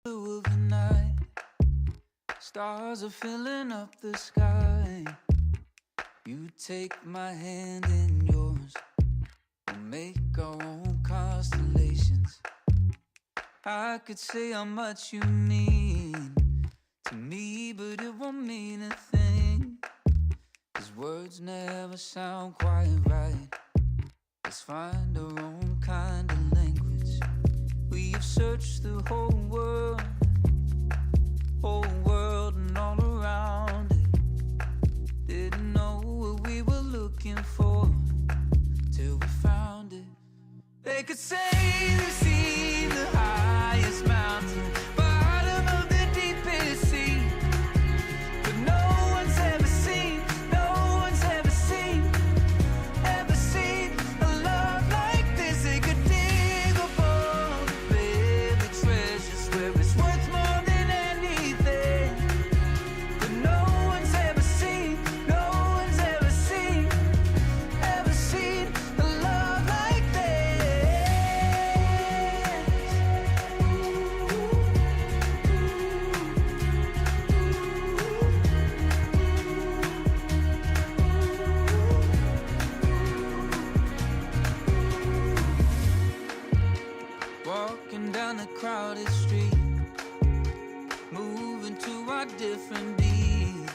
Blue of the night, stars are filling up the sky. You take my hand in yours, we'll make our own constellations. I could say how much you mean to me, but it won't mean a thing, 'cause words never sound quite right. Let's find our own kind of language. We've searched the whole world and all around it. Didn't know what we were looking for till we found it. They could say they've seen the highest mountain, bottom of the deepest sea, but no one's ever seen a love like this. They could dig up all the baby treasures where it's worth more than anything, but no one's ever seen a love like walking down the crowded street, moving to our different beat.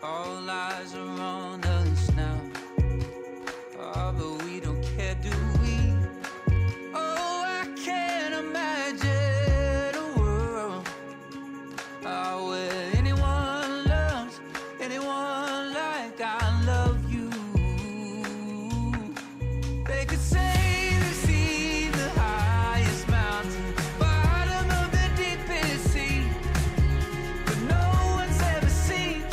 All eyes are on us now. Oh, but we don't care, do we? Oh, I can't imagine a world where anyone loves anyone like I love you. They could say they've seen the highest mountain, bottom of the deepest sea, but no one's ever seen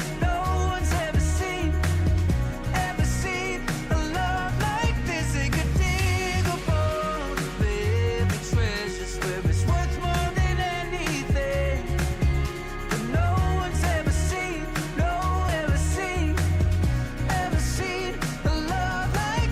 a love like this. They could dig up all the baby treasures where it's worth more than anything, but no one's ever seen a love like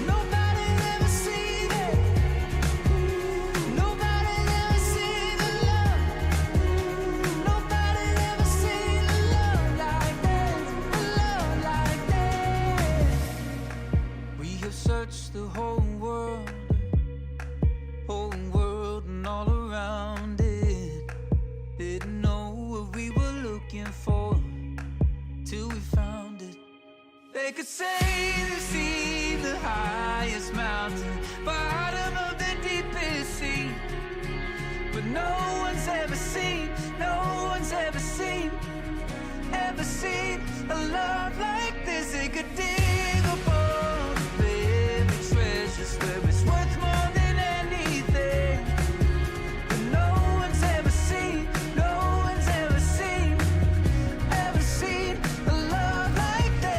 nobody's ever seen it. Nobody's ever seen a love. Nobody's ever seen a love like this. We have searched the whole world and all around it. Didn't know what we were looking for till we found it. They could say they've seen the highest mountain, bottom of the deepest sea, but no one's ever seen a love like this. They could dig up all the baby treasures where it's worth more than anything, but no one's ever seen a love like this.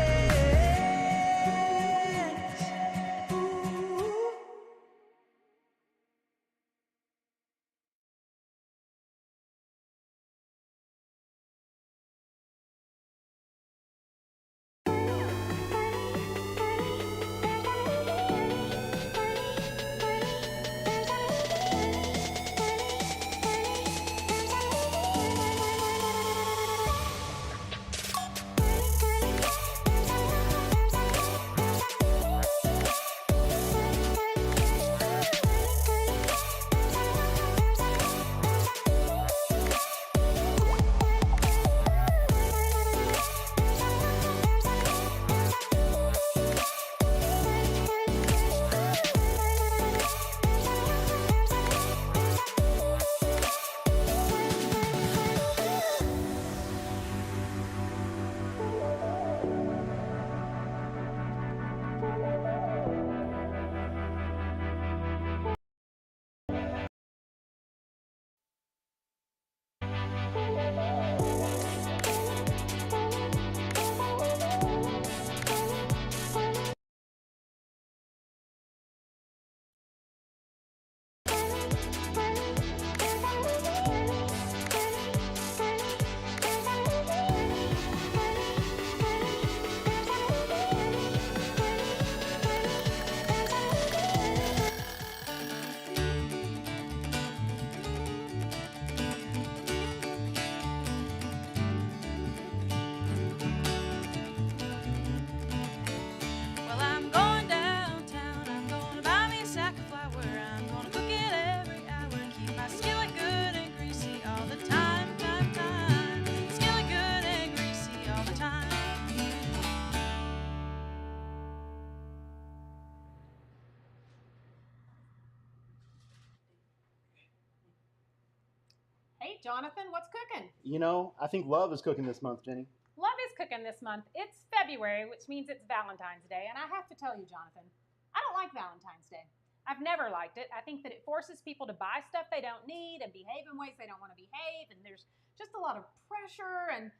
Hey, Jonathan, what's cooking? You know, I think love is cooking this month, Jenny. Love is cooking this month. It's February, which means it's Valentine's Day. And I have to tell you, Jonathan, I don't like Valentine's Day. I've never liked it. I think that it forces people to buy stuff they don't need and behave in ways they don't want to behave. And there's just a lot of pressure. And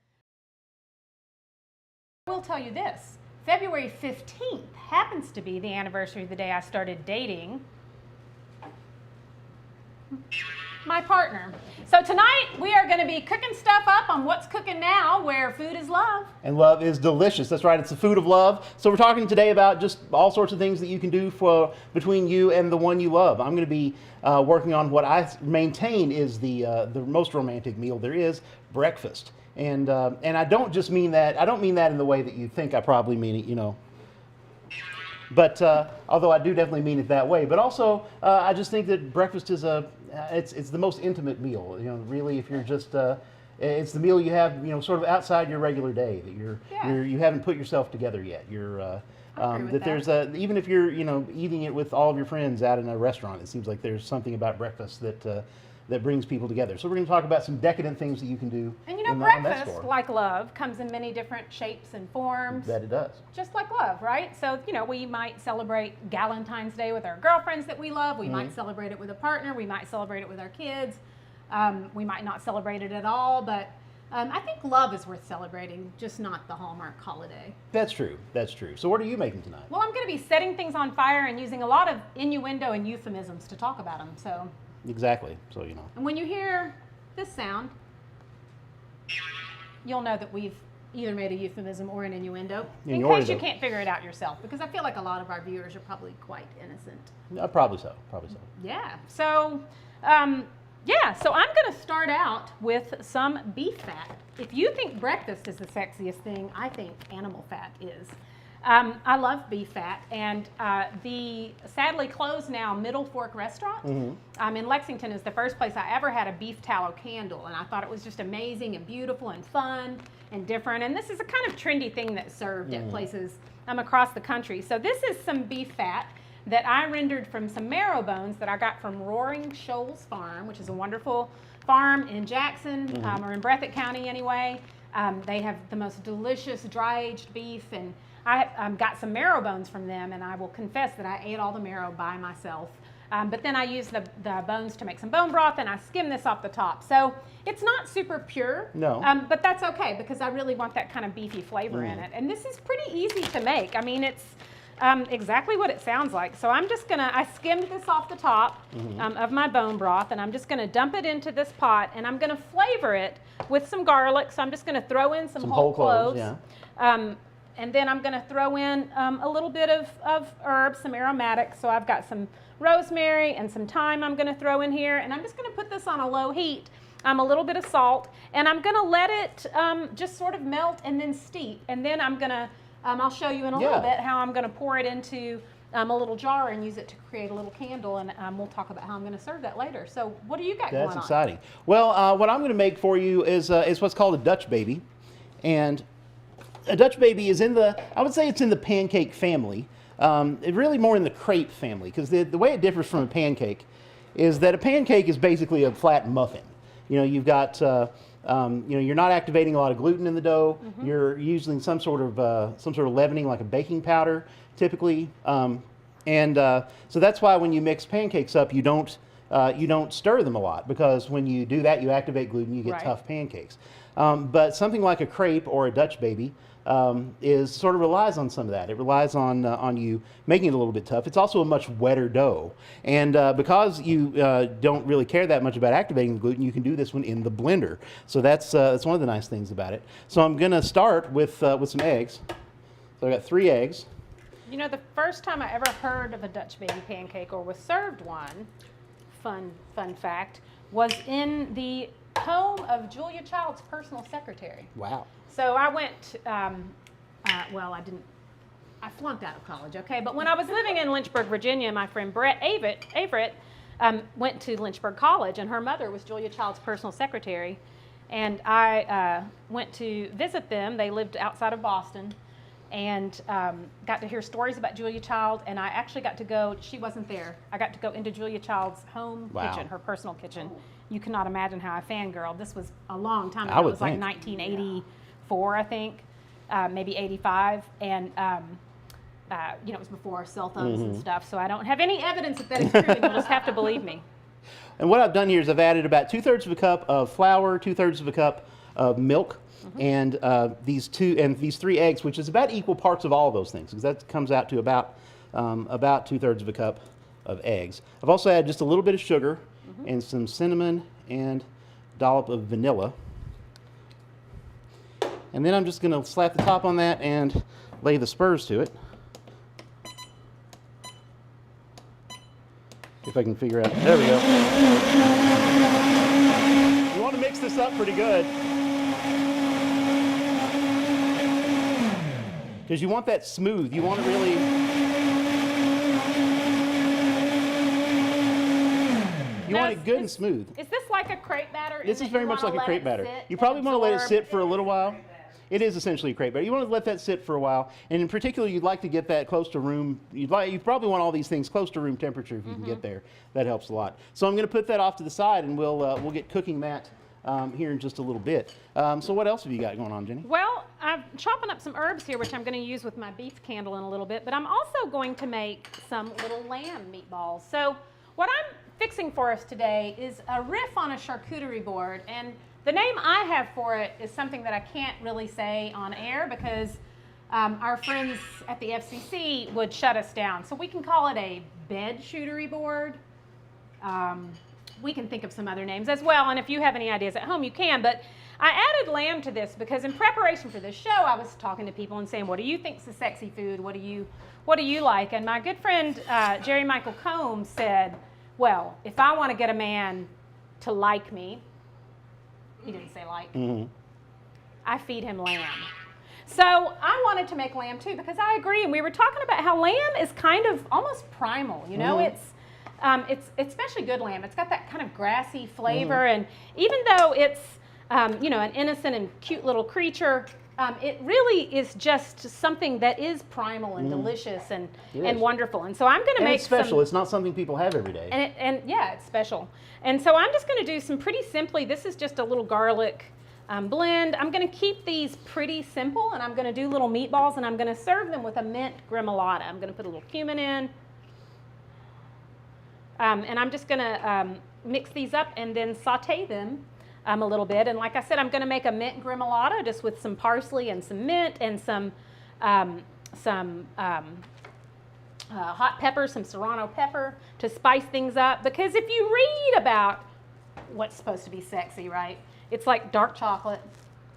I will tell you this, February 15th happens to be the anniversary of the day I started dating my partner. So tonight we are going to be cooking stuff up on What's Cooking Now, where food is love. And love is delicious. That's right, it's the food of love. So we're talking today about just all sorts of things that you can do for between you and the one you love. I'm going to be working on what I maintain is the most romantic meal there is, breakfast. And I don't just mean that. I don't mean that in the way that you think I probably mean it. You know. But although I do definitely mean it that way, but also I just think that breakfast is it's the most intimate meal. You know, really, if you're just it's the meal you have, you know, sort of outside your regular day that you haven't put yourself together yet. There's even if you're, you know, eating it with all of your friends out in a restaurant, it seems like there's something about breakfast that brings people together. So we're going to talk about some decadent things that you can do. And you know, breakfast, like love, comes in many different shapes and forms. That it does. Just like love, right? So, you know, we might celebrate Valentine's Day with our girlfriends that we love. We might celebrate it with a partner. We might celebrate it with our kids. We might not celebrate it at all, but I think love is worth celebrating, just not the Hallmark holiday. That's true. That's true. So what are you making tonight? Well, I'm going to be setting things on fire and using a lot of innuendo and euphemisms to talk about them, so... Exactly. So, you know. And when you hear this sound, you'll know that we've either made a euphemism or an innuendo. In case you can't figure it out yourself, because I feel like a lot of our viewers are probably quite innocent. Probably so. Probably so. Yeah. So, so I'm going to start out with some beef fat. If you think breakfast is the sexiest thing, I think animal fat is. I love beef fat, and the sadly closed now Middle Fork restaurant in Lexington is the first place I ever had a beef tallow candle, and I thought it was just amazing and beautiful and fun and different. And this is a kind of trendy thing that's served at places across the country. So this is some beef fat that I rendered from some marrow bones that I got from Roaring Shoals Farm, which is a wonderful farm in Jackson, or in Breathitt County anyway. They have the most delicious dry-aged beef, and I got some marrow bones from them, and I will confess that I ate all the marrow by myself. But then I used the bones to make some bone broth, and I skimmed this off the top. So it's not super pure, but that's okay because I really want that kind of beefy flavor in it. And this is pretty easy to make. I mean, it's exactly what it sounds like. So I'm just I skimmed this off the top of my bone broth, and I'm just gonna dump it into this pot, and I'm gonna flavor it with some garlic. So I'm just gonna throw in some whole cloves. And then I'm going to throw in a little bit of herbs, some aromatics. So I've got some rosemary and some thyme I'm going to throw in here. And I'm just going to put this on a low heat, a little bit of salt. And I'm going to let it just sort of melt and then steep. And then I'm going to, I'll show you in a little bit how I'm going to pour it into a little jar and use it to create a little candle. And we'll talk about how I'm going to serve that later. So what do you got going on? That's exciting. Well, what I'm going to make for you is what's called a Dutch baby. And a Dutch baby is I would say it's in the pancake family. Really more in the crepe family, because the way it differs from a pancake is that a pancake is basically a flat muffin. You know, you've got, you're not activating a lot of gluten in the dough. You're using some sort of leavening, like a baking powder, typically. So that's why when you mix pancakes up, you don't stir them a lot, because when you do that, you activate gluten, you get tough pancakes. But something like a crepe or a Dutch baby relies on some of that. It relies on you making it a little bit tough. It's also a much wetter dough, and because you don't really care that much about activating the gluten, you can do this one in the blender. So that's one of the nice things about it. So I'm going to start with some eggs. So I got 3 eggs. You know, the first time I ever heard of a Dutch baby pancake or was served one, fun fact, was in the home of Julia Child's personal secretary. Wow. So I went, I flunked out of college, okay? But when I was living in Lynchburg, Virginia, my friend Brett Averett went to Lynchburg College, and her mother was Julia Child's personal secretary. And I went to visit them. They lived outside of Boston. and got to hear stories about Julia Child, and I actually got to go, she wasn't there, I got to go into Julia Child's home kitchen, her personal kitchen. You cannot imagine how I fangirled. This was a long time ago. It was like 1984, I think, maybe 85, and it was before cell phones and stuff, so I don't have any evidence that is true, and you'll just have to believe me. And what I've done here is I've added about 2/3 of a cup of flour, 2/3 of a cup of milk, and these 3 eggs, which is about equal parts of all of those things, because that comes out to about 2/3 of a cup of eggs. I've also added just a little bit of sugar and some cinnamon and a dollop of vanilla. And then I'm just going to slap the top on that and lay the spurs to it. If I can figure out, there we go. You want to mix this up pretty good, because you want that smooth. You want it really. You want it good and smooth. Is this like a crepe batter? This is very much like a crepe batter. You probably want to let it sit for a little while. It is essentially a crepe batter. You want to let that sit for a while, and in particular, you'd like to get that close to room. You probably want all these things close to room temperature if you can get there. That helps a lot. So I'm going to put that off to the side, and we'll get cooking that here in just a little bit. So what else have you got going on, Jenny? Well, I'm chopping up some herbs here, which I'm going to use with my beef candle in a little bit, but I'm also going to make some little lamb meatballs. So what I'm fixing for us today is a riff on a charcuterie board, and the name I have for it is something that I can't really say on air because our friends at the FCC would shut us down. So we can call it a bed shootery board. We can think of some other names as well, and if you have any ideas at home, you can. But I added lamb to this because in preparation for this show, I was talking to people and saying, what do you think's the sexy food? What do you like? And my good friend Jerry Michael Combs said, well, if I want to get a man to like me, he didn't say like, I feed him lamb. So I wanted to make lamb too because I agree, and we were talking about how lamb is kind of almost primal, you know, it's especially good lamb. It's got that kind of grassy flavor, and even though it's, an innocent and cute little creature, it really is just something that is primal and delicious and wonderful. And so I'm going to make it's special. It's not something people have every day. And yeah, it's special. And so I'm just going to do some pretty simply. This is just a little garlic blend. I'm going to keep these pretty simple, and I'm going to do little meatballs, and I'm going to serve them with a mint gremolata. I'm going to put a little cumin in, and I'm just going to mix these up and then saute them a little bit. And like I said, I'm going to make a mint gremolata just with some parsley and some mint and some hot pepper, some serrano pepper to spice things up. Because if you read about what's supposed to be sexy, right? It's like dark chocolate.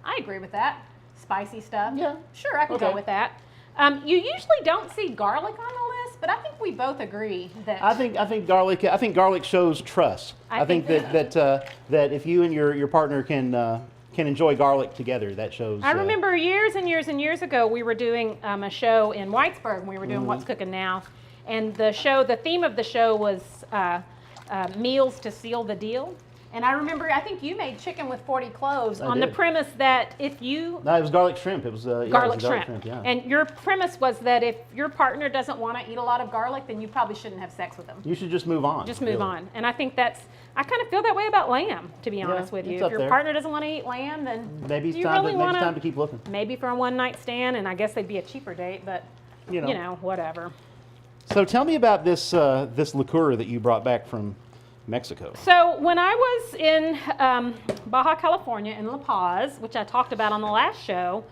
I agree with that. Spicy stuff. Yeah. Sure, I can go with that. You usually don't see garlic on the list, but I think we both agree that. I think garlic shows trust. I think that if you and your partner can enjoy garlic together, that shows. I remember years and years and years ago, we were doing a show in Whitesburg, and we were doing What's Cookin' Now, and the theme of the show was meals to seal the deal. And I remember, I think you made chicken with 40 cloves on the premise that if you... No, it was garlic shrimp. It was garlic shrimp. Yeah. And your premise was that if your partner doesn't want to eat a lot of garlic, then you probably shouldn't have sex with them. You should just move on. Just move on. And I think I kind of feel that way about lamb, to be honest with you. If your partner doesn't want to eat lamb, then maybe it's time to keep looking. Maybe for a one-night stand, and I guess they'd be a cheaper date, but, whatever. So tell me about this liqueur that you brought back from Mexico. So when I was in Baja California in La Paz, which I talked about on the last show,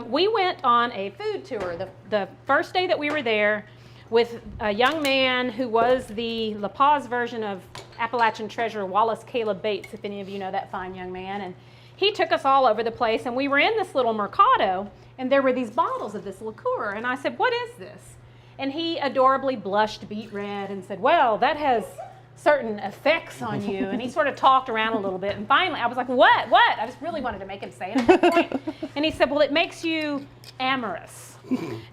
we went on a food tour the first day that we were there with a young man who was the La Paz version of Appalachian Treasure Wallace Caleb Bates, if any of you know that fine young man. And he took us all over the place, and we were in this little mercado, and there were these bottles of this liqueur, and I said, what is this? And he adorably blushed beet red and said, well, that has certain effects on you. And he sort of talked around a little bit, and finally I was like, what? I just really wanted to make him say it at that point. And he said, well, it makes you amorous.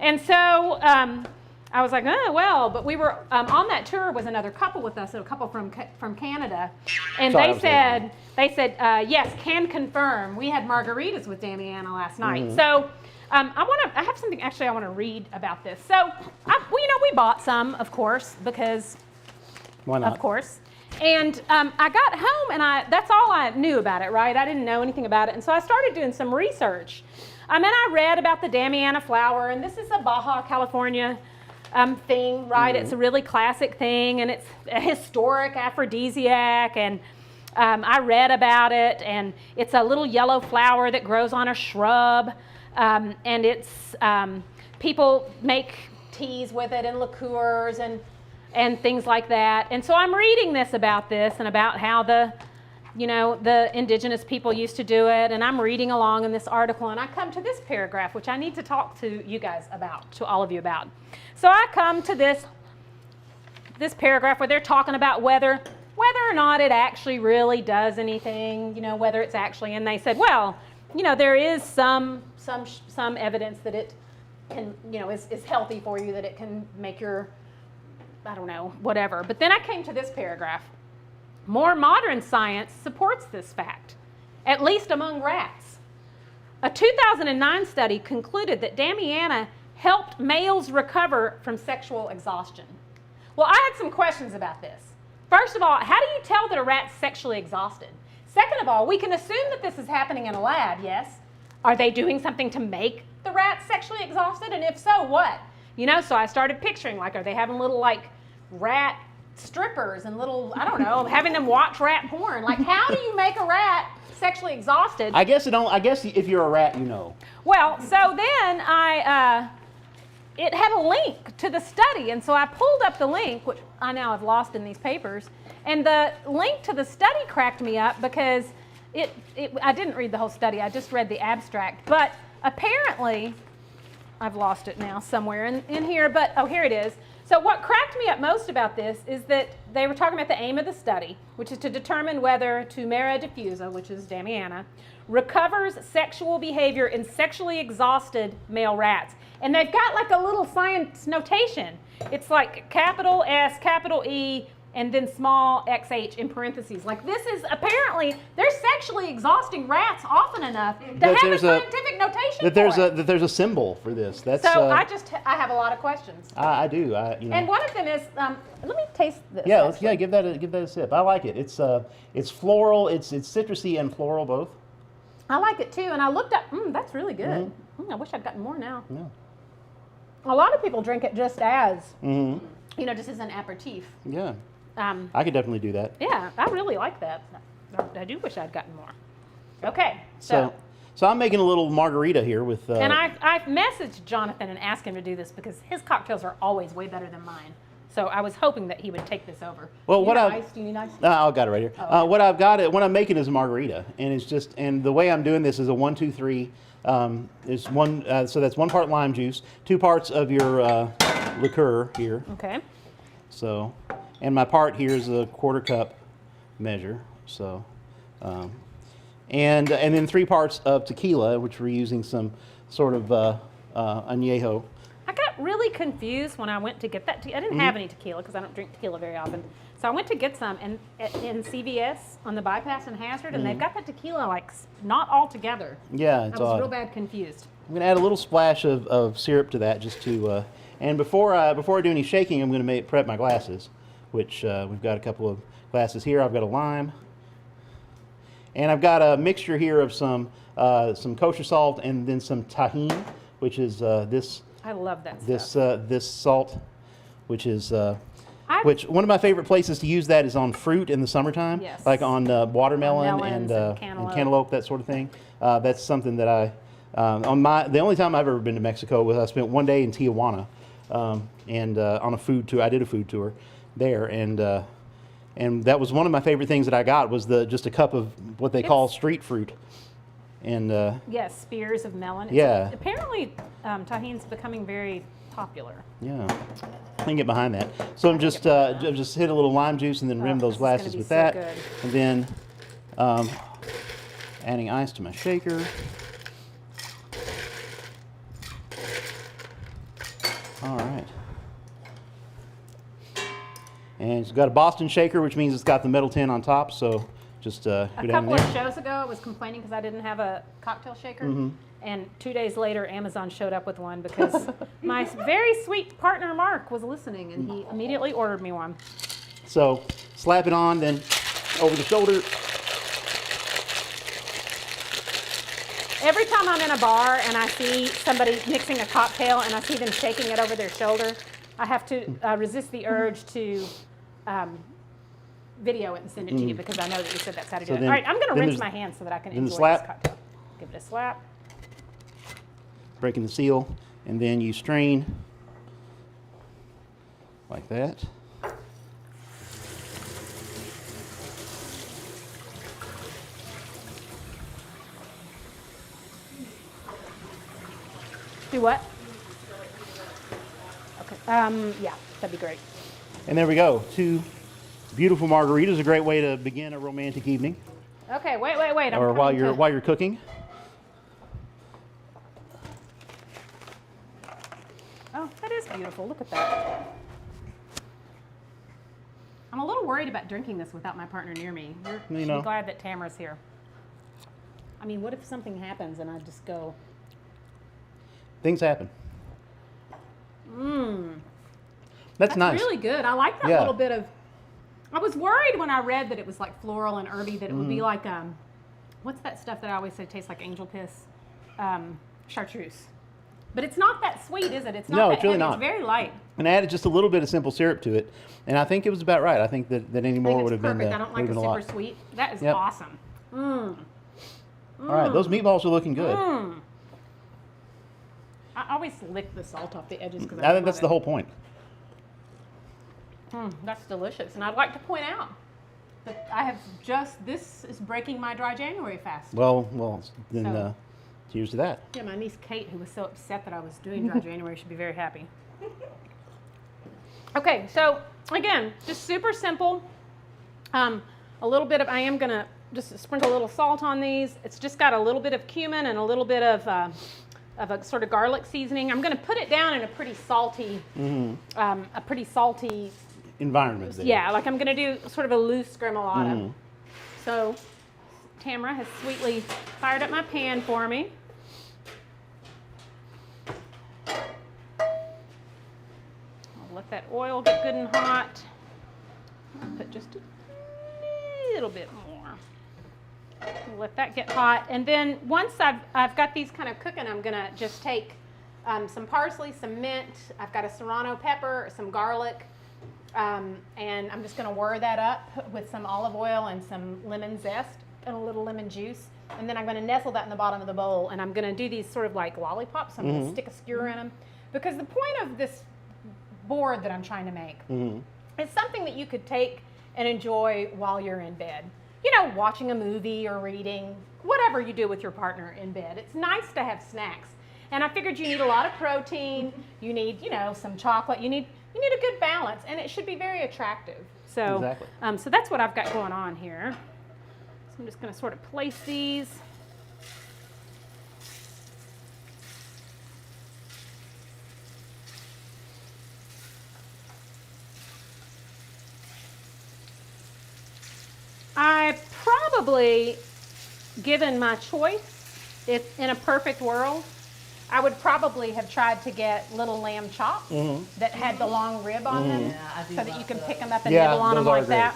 And so I was like, oh, well, but we were on that tour was another couple with us, a couple from Canada, and they said, yes, can confirm. We had margaritas with Damiana last night. So I have something actually I want to read about this. So, we bought some, of course, because. Why not? Of course. And I got home and that's all I knew about it, right? I didn't know anything about it. And so I started doing some research. And I read about the Damiana flower, and this is a Baja California thing, right? It's a really classic thing, and it's a historic aphrodisiac. And I read about it, and it's a little yellow flower that grows on a shrub. And it's, people make teas with it and liqueurs and things like that. And so I'm reading about this and about how the indigenous people used to do it. And I'm reading along in this article, and I come to this paragraph, which I need to talk to you guys about, to all of you about. So I come to this paragraph where they're talking about whether or not it actually really does anything, whether it's actually, and they said, well, there is some evidence that it can, is healthy for you, that it can make your, I don't know, whatever. But then I came to this paragraph. More modern science supports this fact, at least among rats. A 2009 study concluded that Damiana helped males recover from sexual exhaustion. Well, I had some questions about this. First of all, how do you tell that a rat's sexually exhausted? Second of all, we can assume that this is happening in a lab, yes? Are they doing something to make the rats sexually exhausted? And if so, what? So I started picturing, are they having little, rat strippers and little, I don't know, having them watch rat porn? How do you make a rat sexually exhausted? I guess if you're a rat, Well, so then it had a link to the study, and so I pulled up the link, which I now have lost in these papers, and the link to the study cracked me up because I didn't read the whole study, I just read the abstract, but apparently, I've lost it now somewhere in here, but here it is. So what cracked me up most about this is that they were talking about the aim of the study, which is to determine whether Tumera diffusa, which is Damiana, recovers sexual behavior in sexually exhausted male rats. And they've got a little science notation. It's capital S, capital E, and then small XH in parentheses. This is apparently, they're sexually exhausting rats often enough to have a scientific notation that there's a symbol for this. That's so I have a lot of questions. I do. And one of them is, let me taste this. Yeah, give that a sip. I like it. It's floral. It's citrusy and floral both. I like it too. And I looked up. That's really good. I wish I'd gotten more now. Yeah. A lot of people drink it just as, just as an aperitif. Yeah. I could definitely do that. Yeah, I really like that. I do wish I'd gotten more. Okay, so I'm making a little margarita here with. And I messaged Jonathan and asked him to do this because his cocktails are always way better than mine. So I was hoping that he would take this over. Well, Do you need ice? I've got it right here. Oh, okay. What I'm making is a margarita, and the way I'm doing this is a 1, 2, 3. It's one. So that's 1 part lime juice, 2 parts of your liqueur here. Okay. So. And my part here is a 1/4 cup measure. So, and then 3 parts of tequila, which we're using some sort of añejo. I got really confused when I went to get that. I didn't have any tequila because I don't drink tequila very often. So I went to get some in CVS on the bypass in Hazard, and they've got the tequila not all together. Yeah, it's I was odd. real bad confused. I'm gonna add a little splash of syrup to that just to. And before I do any shaking, I'm gonna prep my glasses. Which we've got a couple of glasses here. I've got a lime, and I've got a mixture here of some kosher salt and then some tahine, which is this. I love that stuff. This salt, which is which one of my favorite places to use that is on fruit in the summertime, yes. On watermelon and cantaloupe, that sort of thing. That's something that I the only time I've ever been to Mexico was I spent 1 day in Tijuana, and on a food tour. I did a food tour there, and that was one of my favorite things that I got was just a cup of what they call street fruit, and yes, spears of melon. Apparently, tahine's becoming very popular. Yeah, I can get behind that. So I'm just hit a little lime juice and then rim those glasses with that, and then adding ice to my shaker. All right. And it's got a Boston shaker, which means it's got the metal tin on top. So just go down there. A couple of shows ago, I was complaining because I didn't have a cocktail shaker, And 2 days later, Amazon showed up with one because my very sweet partner, Mark, was listening, and he immediately ordered me one. So slap it on, then over the shoulder. Every time I'm in a bar and I see somebody mixing a cocktail and I see them shaking it over their shoulder, I have to resist the urge to video it and send it to you because I know that you said that's how to do it. All right, I'm going to rinse my hands so that I can enjoy this cocktail. Give it a slap. Breaking the seal, and then you strain like that. Do what? Okay. Yeah, that'd be great. And there we go. 2 beautiful margaritas. A great way to begin a romantic evening. Okay, wait. Or while you're cooking. Oh, that is beautiful. Look at that. I'm a little worried about drinking this without my partner near me. You should be glad that Tamara's here. I mean, what if something happens and I just go... Things happen. That's nice. Really good. I like that little bit of... I was worried when I read that it was like floral and herby, that it would be like, what's that stuff that I always say tastes like angel piss? Chartreuse. But it's not that sweet, is it? It's not that it's really heavy. not. It's very light. And I added just a little bit of simple syrup to it, and I think it was about right. I think that any more would have been perfect. I don't like it super sweet. That is awesome. All right, those meatballs are looking good. I always lick the salt off the edges because I think that's the whole point. That's delicious. And I'd like to point out that this is breaking my dry January fast. Well, then cheers to that. Yeah, my niece Kate, who was so upset that I was doing dry January, should be very happy. Okay, so again, just super simple. I am going to just sprinkle a little salt on these. It's just got a little bit of cumin and a little bit of a sort of garlic seasoning. I'm going to put it down in a pretty salty, environment there. Yeah, like I'm going to do sort of a loose gremolata. So Tamara has sweetly fired up my pan for me. I'll let that oil get good and hot. I'll put just a little bit more. We'll let that get hot. And then once I've got these kind of cooking, I'm going to just take some parsley, some mint. I've got a serrano pepper, some garlic. And I'm just going to whir that up with some olive oil and some lemon zest and a little lemon juice. And then I'm going to nestle that in the bottom of the bowl. And I'm going to do these sort of like lollipops. I'm going to stick a skewer in them. Because the point of this board that I'm trying to make is something that you could take and enjoy while you're in bed. You know, watching a movie or reading, whatever you do with your partner in bed. It's nice to have snacks. And I figured you need a lot of protein. You need, some chocolate. You need a good balance, and it should be very attractive. So, exactly. So that's what I've got going on here. So I'm just going to sort of place these. I probably, given my choice, if in a perfect world, I would probably have tried to get little lamb chops that had the long rib on them, so that you can pick them up and nibble on them like that.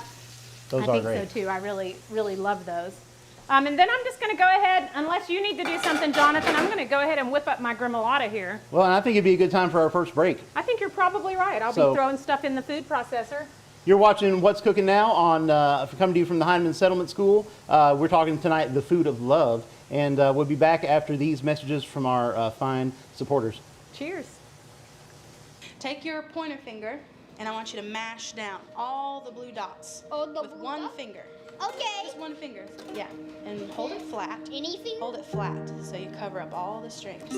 Those I are great. think so too. I really, really love those. And then I'm just going to go ahead, unless you need to do something, Jonathan, I'm going to go ahead and whip up my gremolata here. Well, and I think it'd be a good time for our first break. I think you're probably right. I'll be throwing stuff in the food processor. You're watching What's Cooking Now on coming to you from the Heinemann Settlement School. We're talking tonight the food of love, and we'll be back after these messages from our fine supporters. Cheers. Take your pointer finger, and I want you to mash down all the blue dots with one finger. Okay. Just one finger. Yeah, and hold it flat. Any finger? Hold it flat so you cover up all the strings.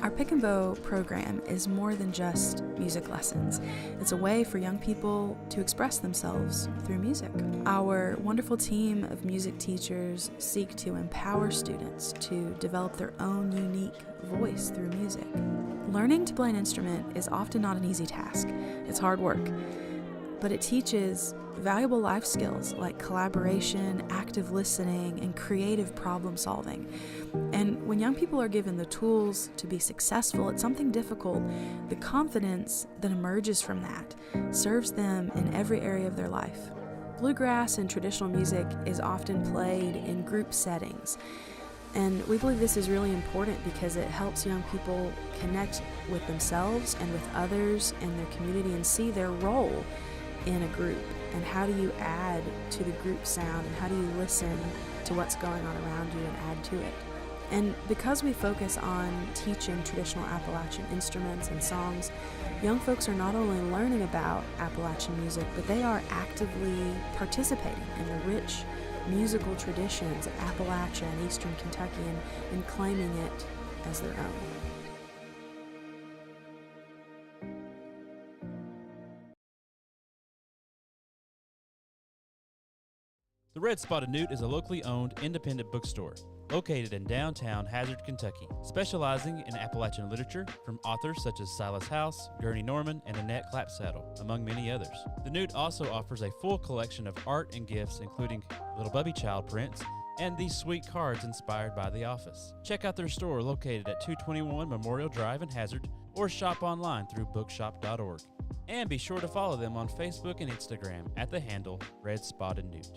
Our Pick and Bow program is more than just music lessons. It's a way for young people to express themselves through music. Our wonderful team of music teachers seek to empower students to develop their own unique voice through music. Learning to play an instrument is often not an easy task. It's hard work. but it teaches valuable life skills like collaboration, active listening, and creative problem solving. And when young people are given the tools to be successful at something difficult, the confidence that emerges from that serves them in every area of their life. Bluegrass and traditional music is often played in group settings. And we believe this is really important because it helps young people connect with themselves and with others and their community and see their role in a group. And how do you add to the group sound, and how do you listen to what's going on around you and add to it? And because we focus on teaching traditional Appalachian instruments and songs, young folks are not only learning about Appalachian music, but they are actively participating in the rich musical traditions of Appalachia and Eastern Kentucky and claiming it as their own. The Red Spotted Newt is a locally owned independent bookstore located in downtown Hazard, Kentucky, specializing in Appalachian literature from authors such as Silas House, Gurney Norman, and Annette Clapsaddle, among many others. The Newt also offers a full collection of art and gifts, including Little Bubby Child prints and these sweet cards inspired by The Office. Check out their store located at 221 Memorial Drive in Hazard, or shop online through bookshop.org. And be sure to follow them on Facebook and Instagram at the handle Red Spotted Newt.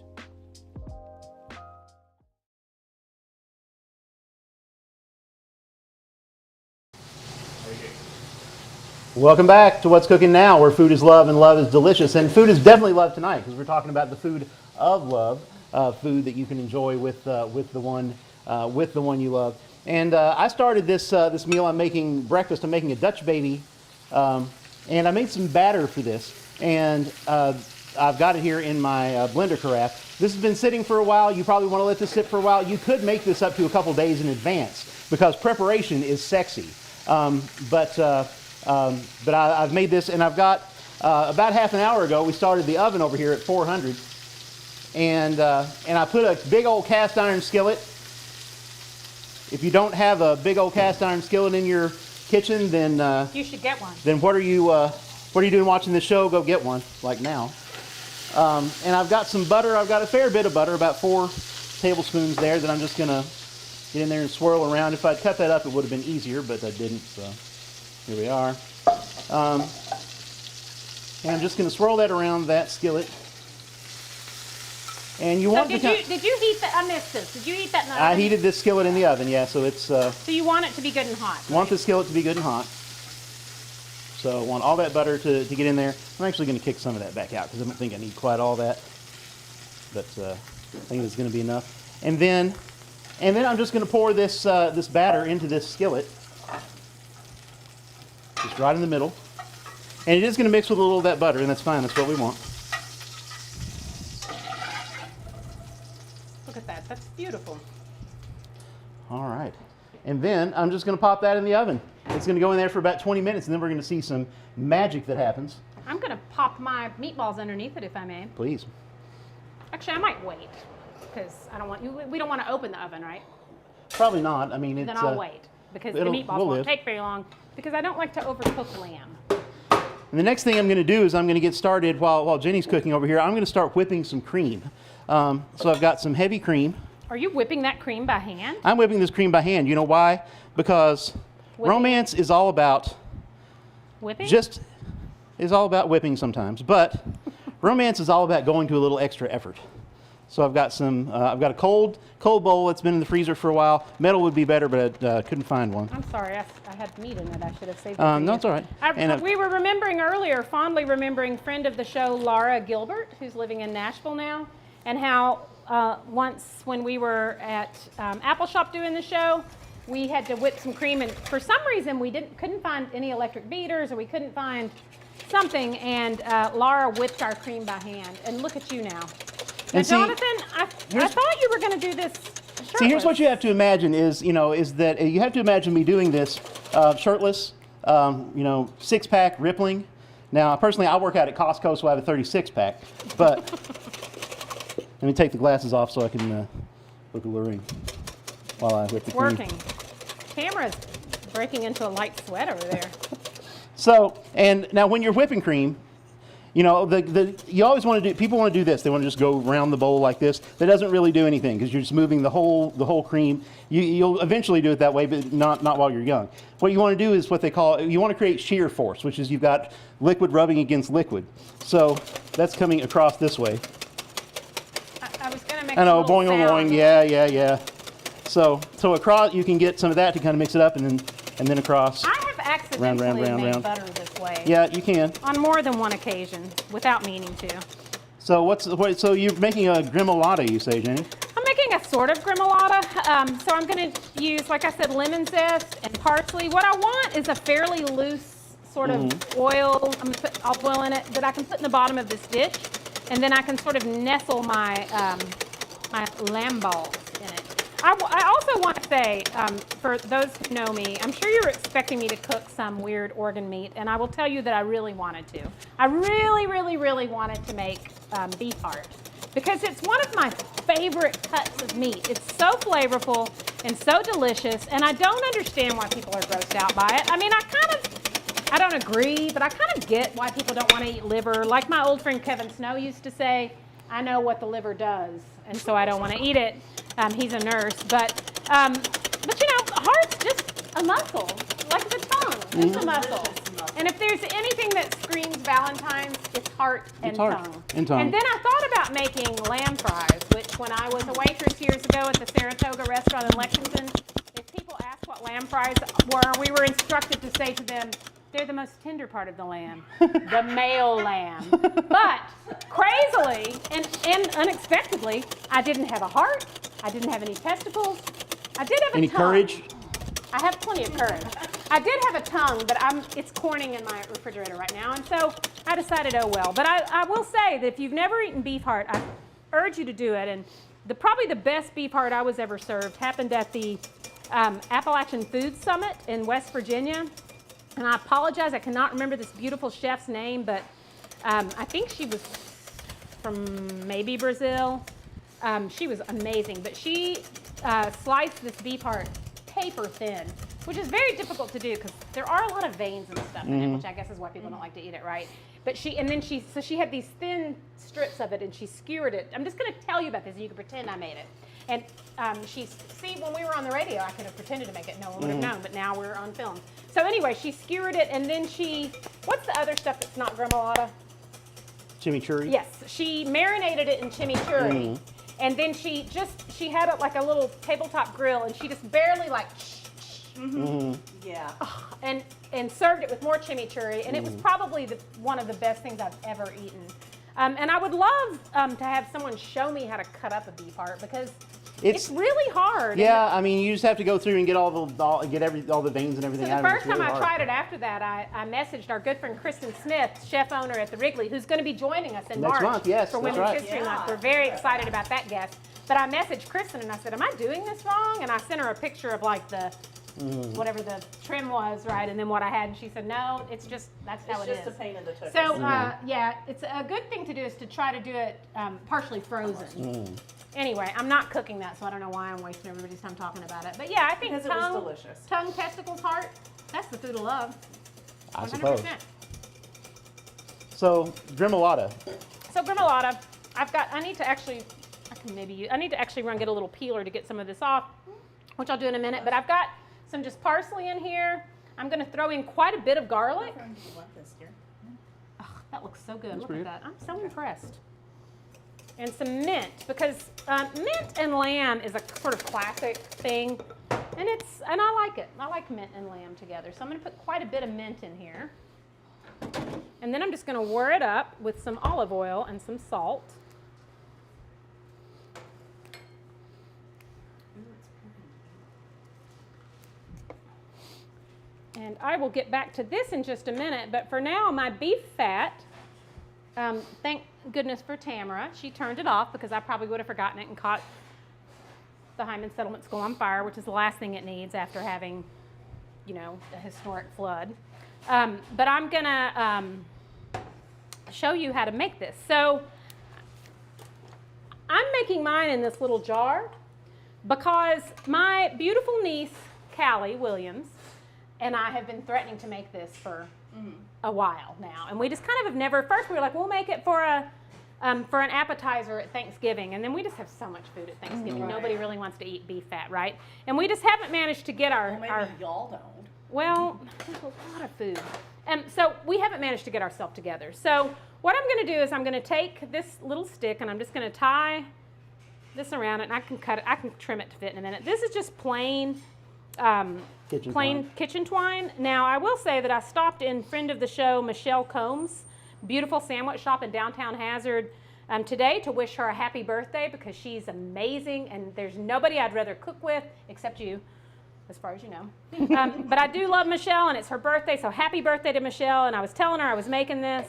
Welcome back to What's Cooking Now, where food is love and love is delicious. And food is definitely love tonight, because we're talking about the food of love, food that you can enjoy with the one you love. And I started this meal. I'm making breakfast. I'm making a Dutch baby, and I made some batter for this. And I've got it here in my blender carafe. This has been sitting for a while. You probably want to let this sit for a while. You could make this up to a couple days in advance, because preparation is sexy. But I've made this, and I've got about half an hour ago, we started the oven over here at 400, and I put a big old cast iron skillet. If you don't have a big old cast iron skillet in your kitchen, then You should get one. then what are you doing watching this show? Go get one, like now. And I've got some butter. I've got a fair bit of butter, about 4 tablespoons there, that I'm just gonna get in there and swirl around. If I'd cut that up, it would have been easier, but I didn't, so here we are. And I'm just going to swirl that around that skillet. And you want did you heat that? I missed this. Did you heat that in the oven? I heated this skillet in the oven, yeah. So it's. So you want it to be good and hot. Want the skillet to be good and hot. So I want all that butter to get in there. I'm actually going to kick some of that back out, because I don't think I need quite all that. But I think it's going to be enough. And then I'm just going to pour this this batter into this skillet. Just right in the middle. And it is going to mix with a little of that butter, and that's fine. That's what we want. Look at that. That's beautiful. All right. And then I'm just going to pop that in the oven. It's going to go in there for about 20 minutes, and then we're going to see some magic that happens. I'm going to pop my meatballs underneath it, if I may. Please. Actually, I might wait, because we don't want to open the oven, right? Probably not. I mean, it's... Then I'll wait, because the meatballs won't take very long, because I don't like to overcook lamb. And the next thing I'm going to do is I'm going to get started while Jenny's cooking over here. I'm going to start whipping some cream. So I've got some heavy cream. Are you whipping that cream by hand? I'm whipping this cream by hand. You know why? Because romance is all about... Whipping? Is all about whipping sometimes. But romance is all about going to a little extra effort. So I've got a cold bowl that's been in the freezer for a while. Metal would be better, but I couldn't find one. I'm sorry, I had meat in it. I should have saved it. No, it's all right. We were remembering earlier, fondly remembering friend of the show, Laura Gilbert, who's living in Nashville now, and how once when we were at Apple Shop doing the show, we had to whip some cream, and for some reason we couldn't find any electric beaters, or we couldn't find something, and Laura whipped our cream by hand. And look at you now. Now, Jonathan, I thought you were going to do this shirtless. See, here's what you have to imagine is that you have to imagine me doing this shirtless, 6-pack, rippling. Now, personally, I work out at Costco, so I have a 36-pack. But let me take the glasses off so I can look alluring while I whip the cream. Working. Camera's breaking into a light sweat over there. So, and now when you're whipping cream, You know, you always want to do, people want to do this. They want to just go around the bowl like this. That doesn't really do anything because you're just moving the whole cream. You'll eventually do it that way, but not while you're young. What you want to do is what they call, you want to create shear force, which is you've got liquid rubbing against liquid. So that's coming across this way. I was going to make I know, a little boing, sound. boing, yeah. So across, you can get some of that to kind of mix it up, and then across. I have accidentally round, made round. butter this way. Yeah, you can. On more than one occasion, without meaning to. So so you're making a gremolata, you say, Jenny? I'm making a sort of gremolata. So I'm going to use, like I said, lemon zest and parsley. What I want is a fairly loose sort of oil. I'm going to put olive oil in it that I can put in the bottom of this dish, and then I can sort of nestle my my lamb balls in it. I also want to say, for those who know me, I'm sure you're expecting me to cook some weird organ meat, and I will tell you that I really wanted to. I really wanted to make beef heart, because it's one of my favorite cuts of meat. It's so flavorful and so delicious, and I don't understand why people are grossed out by it. I mean, I don't agree, but I kind of get why people don't want to eat liver. Like my old friend Kevin Snow used to say, I know what the liver does, and so I don't want to eat it. He's a nurse, but you know, the heart's just a muscle, like the tongue. It's a muscle. And if there's anything that screams Valentine's, it's heart and tongue. And tongue. And then I thought about making lamb fries, which when I was a waitress years ago at the Saratoga restaurant in Lexington, if people asked what lamb fries were, we were instructed to say to them, they're the most tender part of the lamb, the male lamb. But crazily and unexpectedly, I didn't have a heart. I didn't have any testicles. I did have a tongue. Any courage? I have plenty of courage. I did have a tongue, but it's corning in my refrigerator right now, and so I decided, oh well. But I will say that if you've never eaten beef heart, I urge you to do it. And probably the best beef heart I was ever served happened at the Appalachian Food Summit in West Virginia. And I apologize, I cannot remember this beautiful chef's name, but I think she was from maybe Brazil. She was amazing, but she sliced this beef heart paper thin, which is very difficult to do because there are a lot of veins and stuff in it, which I guess is why people don't like to eat it, right? But she had these thin strips of it, and she skewered it. I'm just going to tell you about this, and you can pretend I made it. And when we were on the radio, I could have pretended to make it. No one would have known, but now we're on film. So anyway, she skewered it, and then what's the other stuff that's not gremolata? Chimichurri? Yes, she marinated it in chimichurri. And then she had it like a little tabletop grill, and she just barely like, Yeah. and served it with more chimichurri, and it was probably one of the best things I've ever eaten. And I would love to have someone show me how to cut up a beef heart, because it's really hard. Yeah, I mean, you just have to go through and get all the veins and everything So out the of it. first time I tried it after that, I messaged our good friend Kristen Smith, chef owner at the Wrigley, who's going to be joining us in Next March month, yes, for that's Women's right. History Month. We're very excited about that guest. But I messaged Kristen and I said, am I doing this wrong? And I sent her a picture of like the whatever the trim was, right, and then what I had, and she said, no, that's how it is. It's just a pain in the tuchus. So yeah, it's a good thing to do is to try to do it partially frozen. Anyway, I'm not cooking that, so I don't know why I'm wasting everybody's time talking about it. But yeah, I think Because it was delicious. tongue, testicles, heart, that's the food of love. I suppose. 100%. So, gremolata. So gremolata, I need to actually run get a little peeler to get some of this off, which I'll do in a minute. But I've got some just parsley in here. I'm going to throw in quite a bit of garlic. Oh, that looks so good. Look at that. I'm so impressed. And some mint, because mint and lamb is a sort of classic thing, and I like it. I like mint and lamb together. So I'm going to put quite a bit of mint in here. And then I'm just going to whir it up with some olive oil and some salt. And I will get back to this in just a minute, but for now, my beef fat, thank goodness for Tamara. She turned it off because I probably would have forgotten it and caught the Hyman Settlement School on fire, which is the last thing it needs after having, a historic flood. But I'm going to show you how to make this. So I'm making mine in this little jar because my beautiful niece, Callie Williams, And I have been threatening to make this for a while now. And we just kind of have never, first we were like, we'll make it for an appetizer at Thanksgiving. And then we just have so much food at Thanksgiving. Nobody really wants to eat beef fat, right? And we just haven't managed to get our... Well, maybe y'all don't. Well, there's a lot of food. So we haven't managed to get ourselves together. So what I'm going to do is I'm going to take this little stick and I'm just going to tie this around it, and I can cut it. I can trim it to fit in a minute. This is just plain kitchen twine. Now, I will say that I stopped in friend of the show, Michelle Combs' beautiful sandwich shop in downtown Hazard today to wish her a happy birthday because she's amazing, and there's nobody I'd rather cook with except you, as far as you know. But I do love Michelle, and it's her birthday, so happy birthday to Michelle. And I was telling her I was making this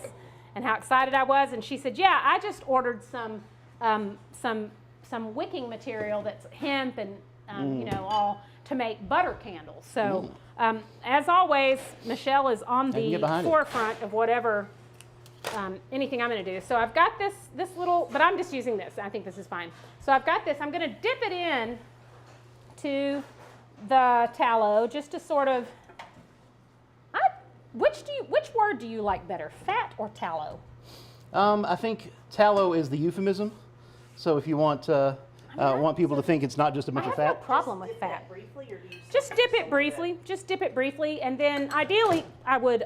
and how excited I was, and she said, yeah, I just ordered some wicking material that's hemp and you know, all to make butter candles. So as always, Michelle is on the forefront of whatever anything I'm going to do. So I've got this little, but I'm just using this. I think this is fine. So I've got this. I'm going to dip it in to the tallow just to sort of. Which word do you like better, fat or tallow? I think tallow is the euphemism. So if you want people to think it's not just a bunch of fat. I have no problem with fat. Briefly, or do you Just dip it briefly. Just dip it briefly, and then ideally I would,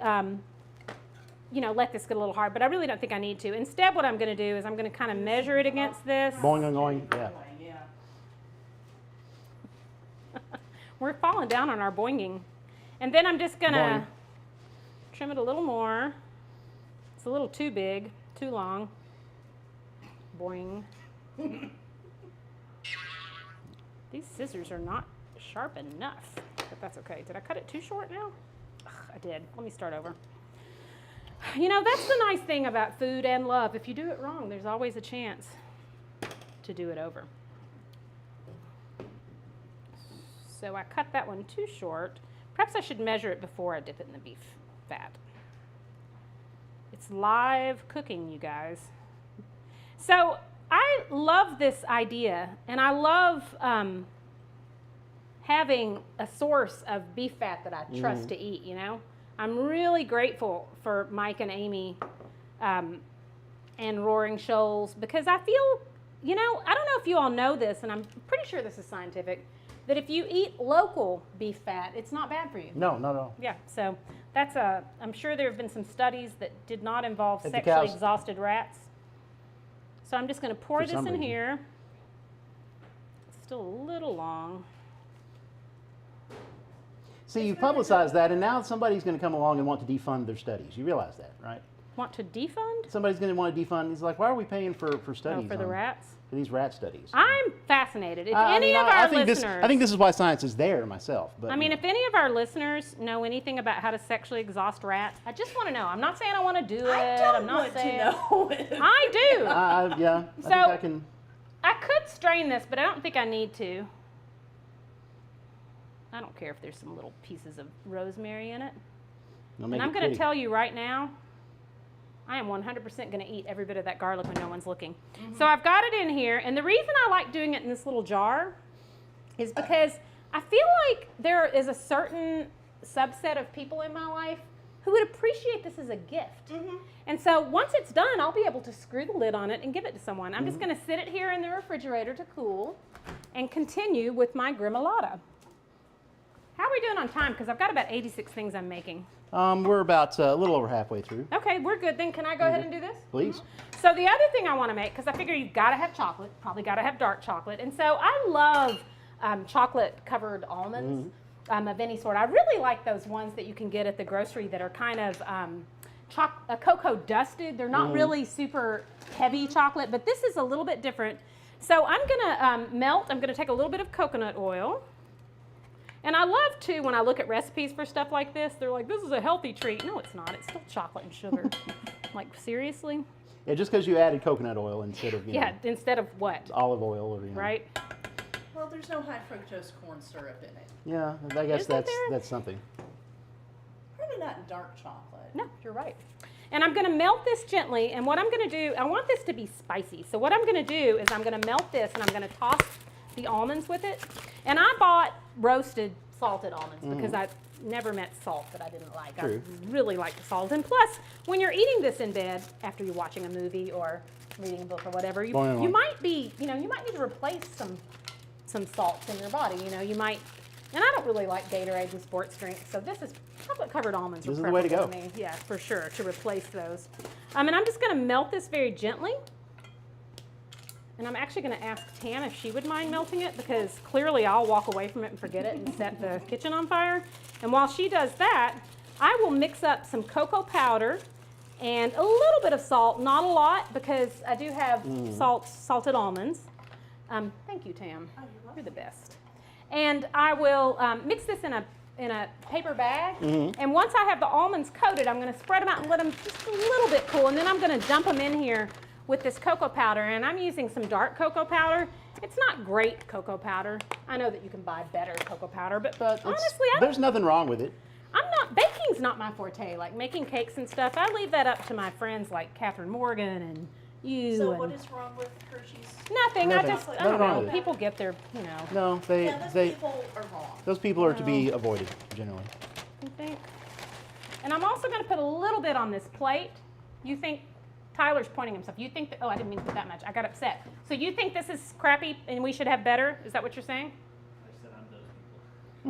you know, let this get a little hard. But I really don't think I need to. Instead, what I'm going to do is I'm going to kind of measure it against this. Boing, yeah. We're falling down on our boinging, and then I'm just going to trim it a little more. It's a little too big, too long. Boing. These scissors are not sharp enough, but that's okay. Did I cut it too short now? Ugh, I did. Let me start over. You know, that's the nice thing about food and love. If you do it wrong, there's always a chance to do it over. So I cut that one too short. Perhaps I should measure it before I dip it in the beef fat. It's live cooking, you guys. So I love this idea, and I love having a source of beef fat that I trust to eat, you know. I'm really grateful for Mike and Amy and Roaring Shoals because I feel, you know, I don't know if you all know this, and I'm pretty sure this is scientific, that if you eat local beef fat, it's not bad for you. No, not at all. Yeah, so that's I'm sure there have been some studies that did not involve sexually exhausted rats. So I'm just going to pour this in here. It's still a little long. See, you publicize that, and now somebody's going to come along and want to defund their studies. You realize that, right? Want to defund? Somebody's going to want to defund. He's like, why are we paying for studies? Oh, for the rats? For these rat studies. I'm fascinated. If any of our listeners... I think this is why science is there myself. But, I mean, if any of our listeners know anything about how to sexually exhaust rats, I just want to know. I'm not saying I want to do it. I'm not saying... know it. I do. Yeah, so, I think I can... I could strain this, but I don't think I need to. I don't care if there's some little pieces of rosemary in it. And I'm going to tell you right now, I am 100% going to eat every bit of that garlic when no one's looking. So I've got it in here, and the reason I like doing it in this little jar is because I feel like there is a certain subset of people in my life who would appreciate this as a gift. And so once it's done, I'll be able to screw the lid on it and give it to someone. I'm just going to sit it here in the refrigerator to cool and continue with my gremolata. How are we doing on time? Because I've got about 86 things I'm making. We're about a little over halfway through. Okay, we're good. Then can I go ahead and do this? Please. So the other thing I want to make, because I figure you've got to have chocolate, probably got to have dark chocolate. And so I love chocolate-covered almonds of any sort. I really like those ones that you can get at the grocery that are kind of cocoa dusted. They're not really super heavy chocolate, but this is a little bit different. So I'm going to I'm going to take a little bit of coconut oil. And I love, too, when I look at recipes for stuff like this, they're like, this is a healthy treat. No, it's not. It's still chocolate and sugar. Like, seriously? Yeah, just because you added coconut oil instead of, instead of what? Olive oil. Or, right? Well, there's no high fructose corn syrup in it. Yeah, I guess that's something. Probably not in dark chocolate. No, you're right. And I'm going to melt this gently. And what I'm going to do, I want this to be spicy. So what I'm going to do is I'm going to melt this, and I'm going to toss the almonds with it. And I bought roasted salted almonds because never met salt that I didn't like. True. I really like the salt. And plus, when you're eating this in bed after you're watching a movie or reading a book or whatever, you might be, you might need to replace some salts in your body. You might, and I don't really like Gatorade and sports drinks, so this is chocolate-covered almonds. This is the way to go. For me. Yeah, for sure, to replace those. And I'm just going to melt this very gently. And I'm actually going to ask Tam if she would mind melting it, because clearly I'll walk away from it and forget it and set the kitchen on fire. And while she does that, I will mix up some cocoa powder and a little bit of salt, not a lot, because I do have salted almonds. Thank you, Tam. You're the best. And I will mix this in a paper bag. And once I have the almonds coated, I'm going to spread them out and let them just a little bit cool. And then I'm going to dump them in here with this cocoa powder, and I'm using some dark cocoa powder. It's not great cocoa powder. I know that you can buy better cocoa powder, but honestly, there's nothing wrong with it. Baking's not my forte. Like making cakes and stuff, I leave that up to my friends like Catherine Morgan and you. So what is wrong with Hershey's? Nothing. I don't know. People get their, No, those people are wrong. Those people are to be avoided, generally. You think? And I'm also going to put a little bit on this plate. You think? Tyler's pointing himself. You think that, oh, I didn't mean to put that much. I got upset. So you think this is crappy and we should have better? Is that what you're saying? I said I'm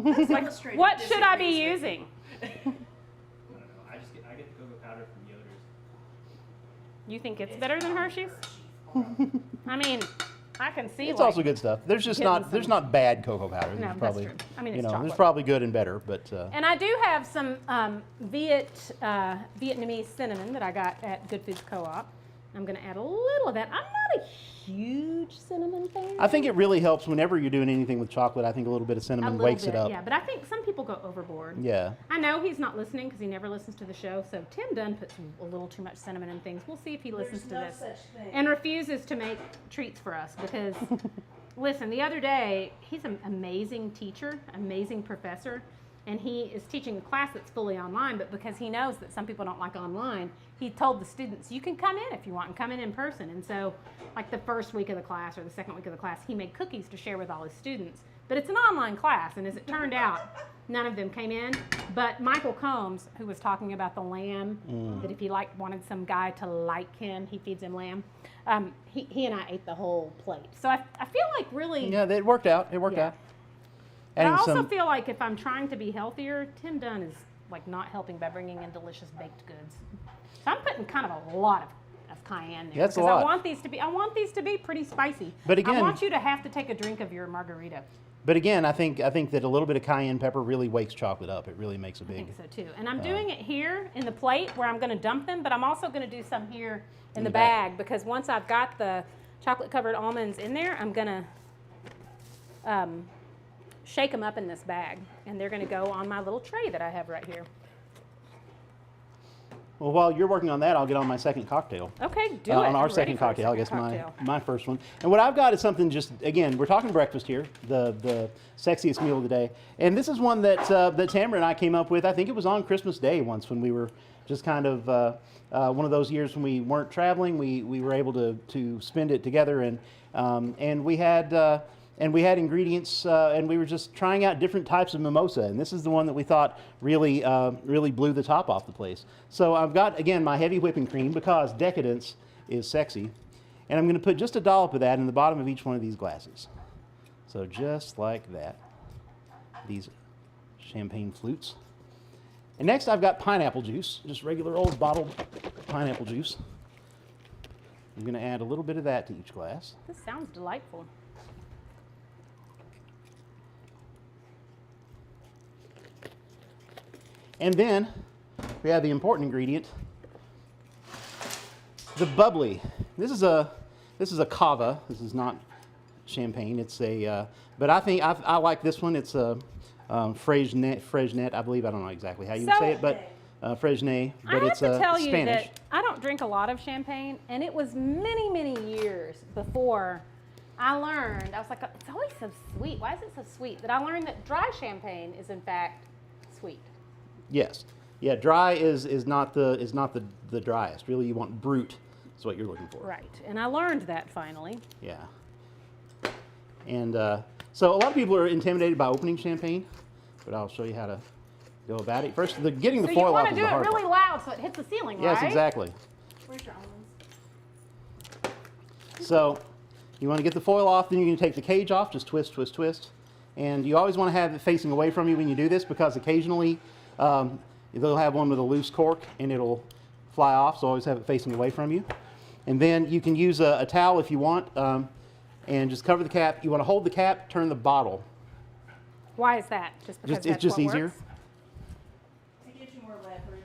those people. That's What should I be using? I don't know. I get the cocoa powder from Yoder's. You think it's better than Hershey's? I mean, I can see It's also good stuff. There's not bad cocoa powder. No, There's probably, that's true. I mean, it's chocolate. there's probably good and better, but And I do have some Vietnamese cinnamon that I got at Good Foods Co-op. I'm going to add a little of that. I'm not a huge cinnamon fan. I think it really helps whenever you're doing anything with chocolate. I think a little bit of cinnamon wakes it up. Yeah, but I think some people go overboard. Yeah. I know he's not listening because he never listens to the show, so Tim Dunn puts a little too much cinnamon in things. We'll see if he listens to this. And refuses to make treats for us because, listen, the other day, he's an amazing teacher, amazing professor, and he is teaching a class that's fully online, but because he knows that some people don't like online, he told the students, you can come in if you want and come in person. And so, like the first week of the class or the second week of the class, he made cookies to share with all his students. But it's an online class, and as it turned out, none of them came in. But Michael Combs, who was talking about the lamb, that if he wanted some guy to like him, he feeds him lamb. He and I ate the whole plate. So I feel like really... Yeah, it worked out. It worked out. But I also feel like if I'm trying to be healthier, Tim Dunn is like not helping by bringing in delicious baked goods. So I'm putting kind of a lot of cayenne there. That's a lot. I want these to be pretty spicy. But again, I want you to have to take a drink of your margarita. But again, I think that a little bit of cayenne pepper really wakes chocolate up. It really makes a big. I think so too. And I'm doing it here in the plate where I'm going to dump them, but I'm also going to do some here in the bag because once I've got the chocolate covered almonds in there, I'm going to shake them up in this bag, and they're going to go on my little tray that I have right here. Well, while you're working on that, I'll get on my second cocktail. Okay, do it. On our I'm second ready for a cocktail, I guess cocktail. my first one. And what I've got is something just, again, we're talking breakfast here, the sexiest meal of the day. And this is one that Tamara and I came up with. I think it was on Christmas Day once when we were just kind of one of those years when we weren't traveling. We were able to spend it together, and we had ingredients, and we were just trying out different types of mimosa. And this is the one that we thought really blew the top off the place. So I've got, again, my heavy whipping cream because decadence is sexy. And I'm going to put just a dollop of that in the bottom of each one of these glasses. So just like that. These champagne flutes. And next I've got pineapple juice, just regular old bottled pineapple juice. I'm going to add a little bit of that to each glass. This sounds delightful. And then we have the important ingredient, the bubbly. This is a cava. This is not champagne. It's but I think I like this one. It's a Freixenet, I believe. I don't know exactly how you would say it, but Freixenet. But it's I have to tell Spanish. you that I don't drink a lot of champagne, and it was many, many years before I learned. I was like, it's always so sweet. Why is it so sweet? That I learned that dry champagne is in fact sweet. Yes. Yeah, dry is not the driest. Really, you want brut is what you're looking for. Right. And I learned that finally. Yeah. And so a lot of people are intimidated by opening champagne, but I'll show you how to go about it. First, getting the So foil you want off to is do the it hard really part. loud so it hits the ceiling, Yes, right? exactly. Where's your almonds? So you want to get the foil off, then you're going to take the cage off, just twist, twist, twist. And you always want to have it facing away from you when you do this, because occasionally they'll have one with a loose cork and it'll fly off, so always have it facing away from you. And then you can use a towel if you want, and just cover the cap. You want to hold the cap, turn the bottle. Why is that? Just because It's that's just what easier. works? It gives you more leverage.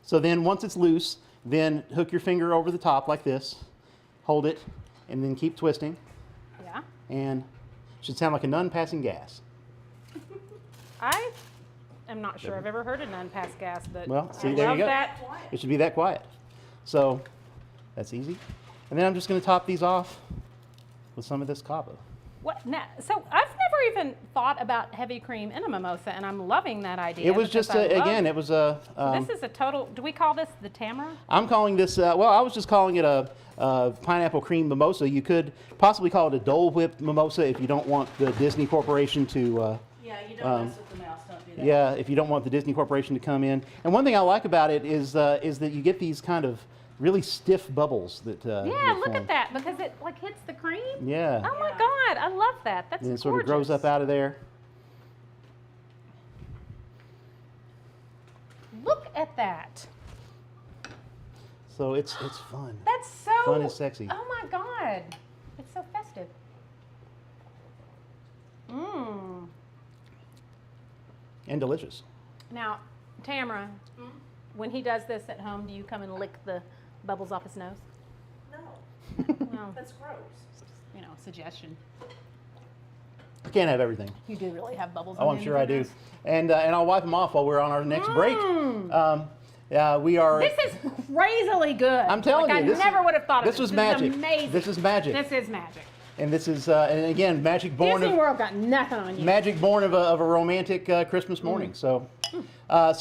So then once it's loose, then hook your finger over the top like this, hold it, and then keep twisting. Yeah. And it should sound like a nun passing gas. I am not sure I've ever heard a nun pass gas, but Well, see, I there you love go. that. It should be that quiet. So that's easy. And then I'm just going to top these off with some of this cava. What now? So I've never even thought about heavy cream in a mimosa, and I'm loving that idea. It was because just, I love- again, it was a... this is a total, do we call this the Tamara? I'm calling this, well, I was just calling it a pineapple cream mimosa. You could possibly call it a Dole Whip mimosa if you don't want the Disney Corporation to... Yeah, you don't mess with the mouse, don't do that. Yeah, if you don't want the Disney Corporation to come in. And one thing I like about it is that you get these kind of really stiff bubbles that Yeah, that look form. at that, because it like hits the cream. Yeah. Oh my God, I love that. That's And it gorgeous. sort of grows up out of there. Look at that. So it's fun. That's so Fun and sexy. Oh my God, it's so festive. Mmm. And delicious. Now, Tamara, when he does this at home, do you come and lick the bubbles off his nose? No, No, that's gross. you know, suggestion. I can't have everything. You do really have bubbles. Oh, on I'm the sure end I of your do. nose? And I'll wipe them off while we're on our next break. We are... This is crazily good. I'm telling like, you, I never would have thought of this was This magic. is amazing. This is magic. This is magic. And this is, and again, magic born Disney of... World got nothing on you. Magic born of a romantic Christmas morning. So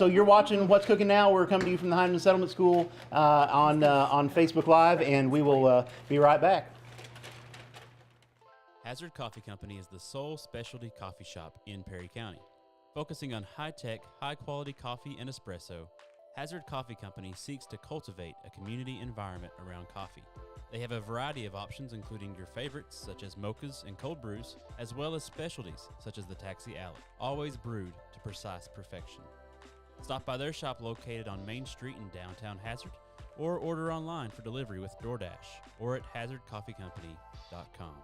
you're watching What's Cooking Now. We're coming to you from the Hyndman Settlement School on Facebook Live, and we will be right back. Hazard Coffee Company is the sole specialty coffee shop in Perry County. Focusing on high-tech, high-quality coffee and espresso, Hazard Coffee Company seeks to cultivate a community environment around coffee. They have a variety of options, including your favorites such as mochas and cold brews, as well as specialties such as the Taxi Alley, always brewed to precise perfection. Stop by their shop located on Main Street in downtown Hazard, or order online for delivery with DoorDash or at hazardcoffeecompany.com.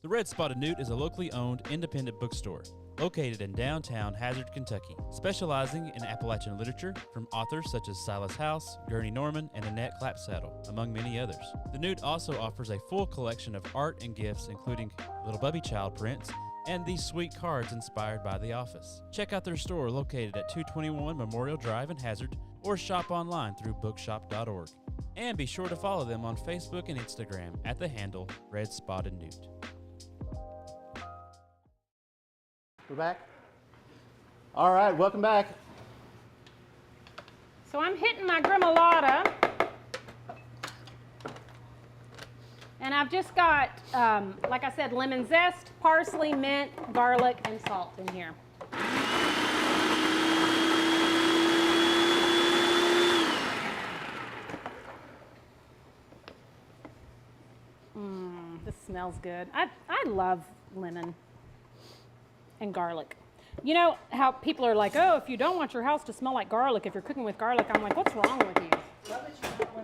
The Red Spotted Newt is a locally owned independent bookstore located in downtown Hazard, Kentucky, specializing in Appalachian literature from authors such as Silas House, Gurney Norman, and Annette Clapsaddle, among many others. The Newt also offers a full collection of art and gifts, including Little Bubby Child prints and these sweet cards inspired by The Office. Check out their store located at 221 Memorial Drive in Hazard, or shop online through bookshop.org. And be sure to follow them on Facebook and Instagram at the handle Red Spotted Newt. We're back. All right, welcome back. So I'm hitting my gremolata. And I've just got, like I said, lemon zest, parsley, mint, garlic, and salt in here. This smells good. I love lemon and garlic. You know how people are like, oh, if you don't want your house to smell like garlic, if you're cooking with garlic, I'm like, what's wrong with you?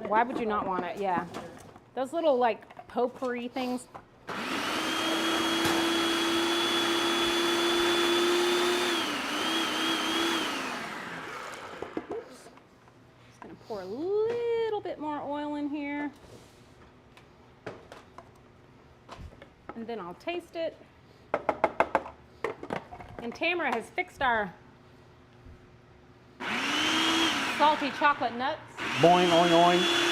Why would you not want it? Yeah. Those little like potpourri things. Oops. Just gonna pour a little bit more oil in here. And then I'll taste it. And Tamara has fixed our salty chocolate nuts. Boing, oing, oing.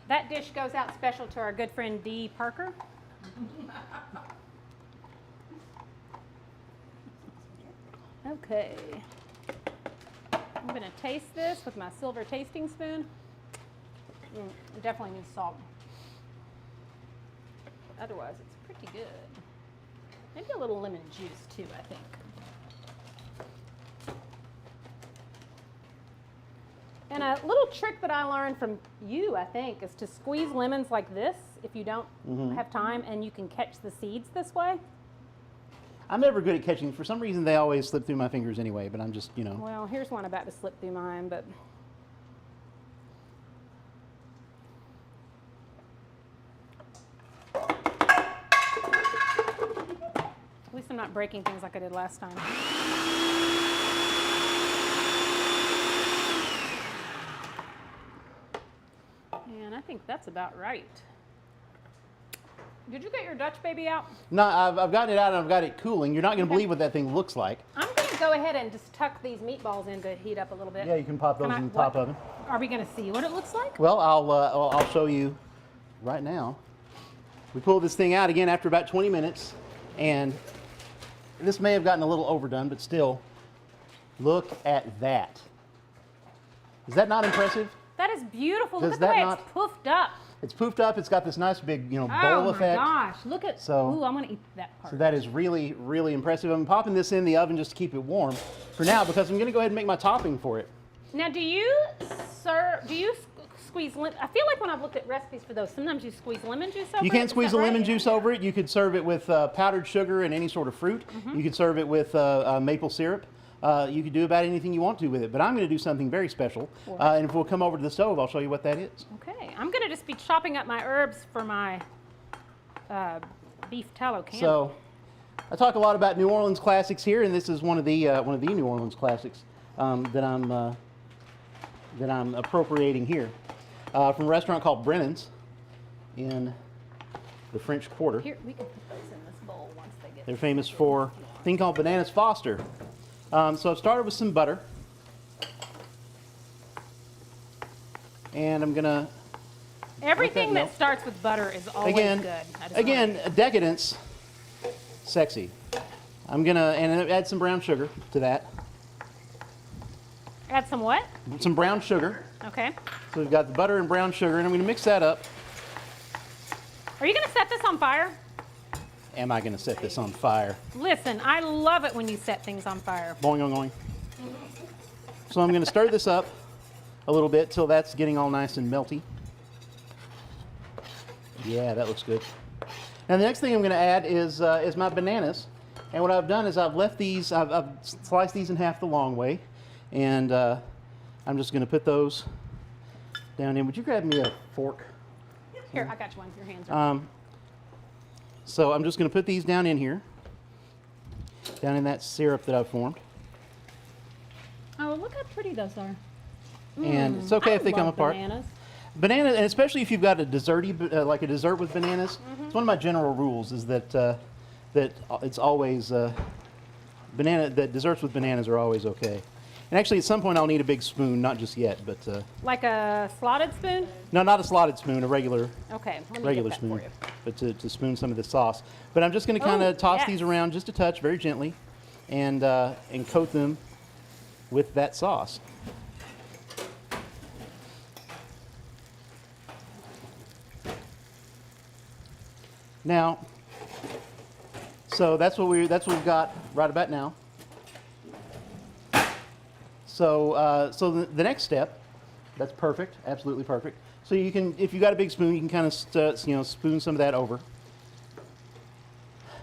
That dish goes out special to our good friend Dee Parker. Okay. I'm going to taste this with my silver tasting spoon. It definitely needs salt. Otherwise, it's pretty good. Maybe a little lemon juice too, I think. And a little trick that I learned from you, I think, is to squeeze lemons like this if you don't have time, and you can catch the seeds this way. I'm never good at catching. For some reason, they always slip through my fingers anyway, but I'm just, you know. Well, here's one about to slip through mine, but. At least I'm not breaking things like I did last time. And I think that's about right. Did you get your Dutch baby out? No, I've gotten it out and I've got it cooling. You're not going to believe what that thing looks like. I'm going to go ahead and just tuck these meatballs in to heat up a little bit. Yeah, you can pop those in the top oven. Are we going to see what it looks like? Well, I'll show you right now. We pull this thing out again after about 20 minutes, and this may have gotten a little overdone, but still, look at that. Is that not impressive? That is beautiful. Does Look at the that way not- it's poofed up. It's poofed up. It's got this nice big, bowl Oh effect. my gosh, look at, So- ooh, I'm going to eat that part. So that is really, really impressive. I'm popping this in the oven just to keep it warm for now because I'm going to go ahead and make my topping for it. Now, do you squeeze lemon? I feel like when I've looked at recipes for those, sometimes you squeeze lemon juice over it. You can Is squeeze that the lemon right? juice over it. You could serve it with powdered sugar and any sort of fruit. You could serve it with maple syrup. You could do about anything you want to with it. But I'm going to do something very special. And if we'll come over to the stove, I'll show you what that is. Okay, I'm going to just be chopping up my herbs for my beef tallow candle. So I talk a lot about New Orleans classics here, and this is one of the New Orleans classics that I'm appropriating here from a restaurant called Brennan's in the French Quarter. Here, we can put those in this bowl once they get. They're famous for a thing called Bananas Foster. So I've started with some butter, and I'm gonna. Everything melt. that starts with butter is always Again, good. I just again, decadence, sexy. I'm gonna add some brown sugar to that. add some what? Some brown sugar. Okay. So we've got the butter and brown sugar, and I'm gonna mix that up. Are you going to set this on fire? Am I gonna set this on fire? Listen, I love it when you set things on fire. Boing, boing, boing. So I'm gonna stir this up a little bit till that's getting all nice and melty. Yeah, that looks good. Now the next thing I'm going to add is my bananas, and what I've done is I've left these, I've sliced these in half the long way, and I'm just going to put those down in. Would you grab me a fork? Here, I got you one. Your hands are. So I'm just going to put these down in here, down in that syrup that I've formed, Oh, look how pretty those are. and it's okay if they come love apart. Bananas. Bananas, and especially if you've got a desserty, like a dessert with bananas, it's one of my general rules is that that it's always that desserts with bananas are always okay. And actually, at some point, I'll need a big spoon, not just yet, but Like a slotted spoon? no, not a slotted spoon, a regular Okay, let me regular get that spoon, for you. but to spoon some of the sauce. But I'm just going to kind Oh, of toss yes. these around just a touch, very gently, and coat them with that sauce. Now, so that's what we've got right about now. So the next step, that's perfect, absolutely perfect. So you can, if you got a big spoon, you can kind of spoon some of that over.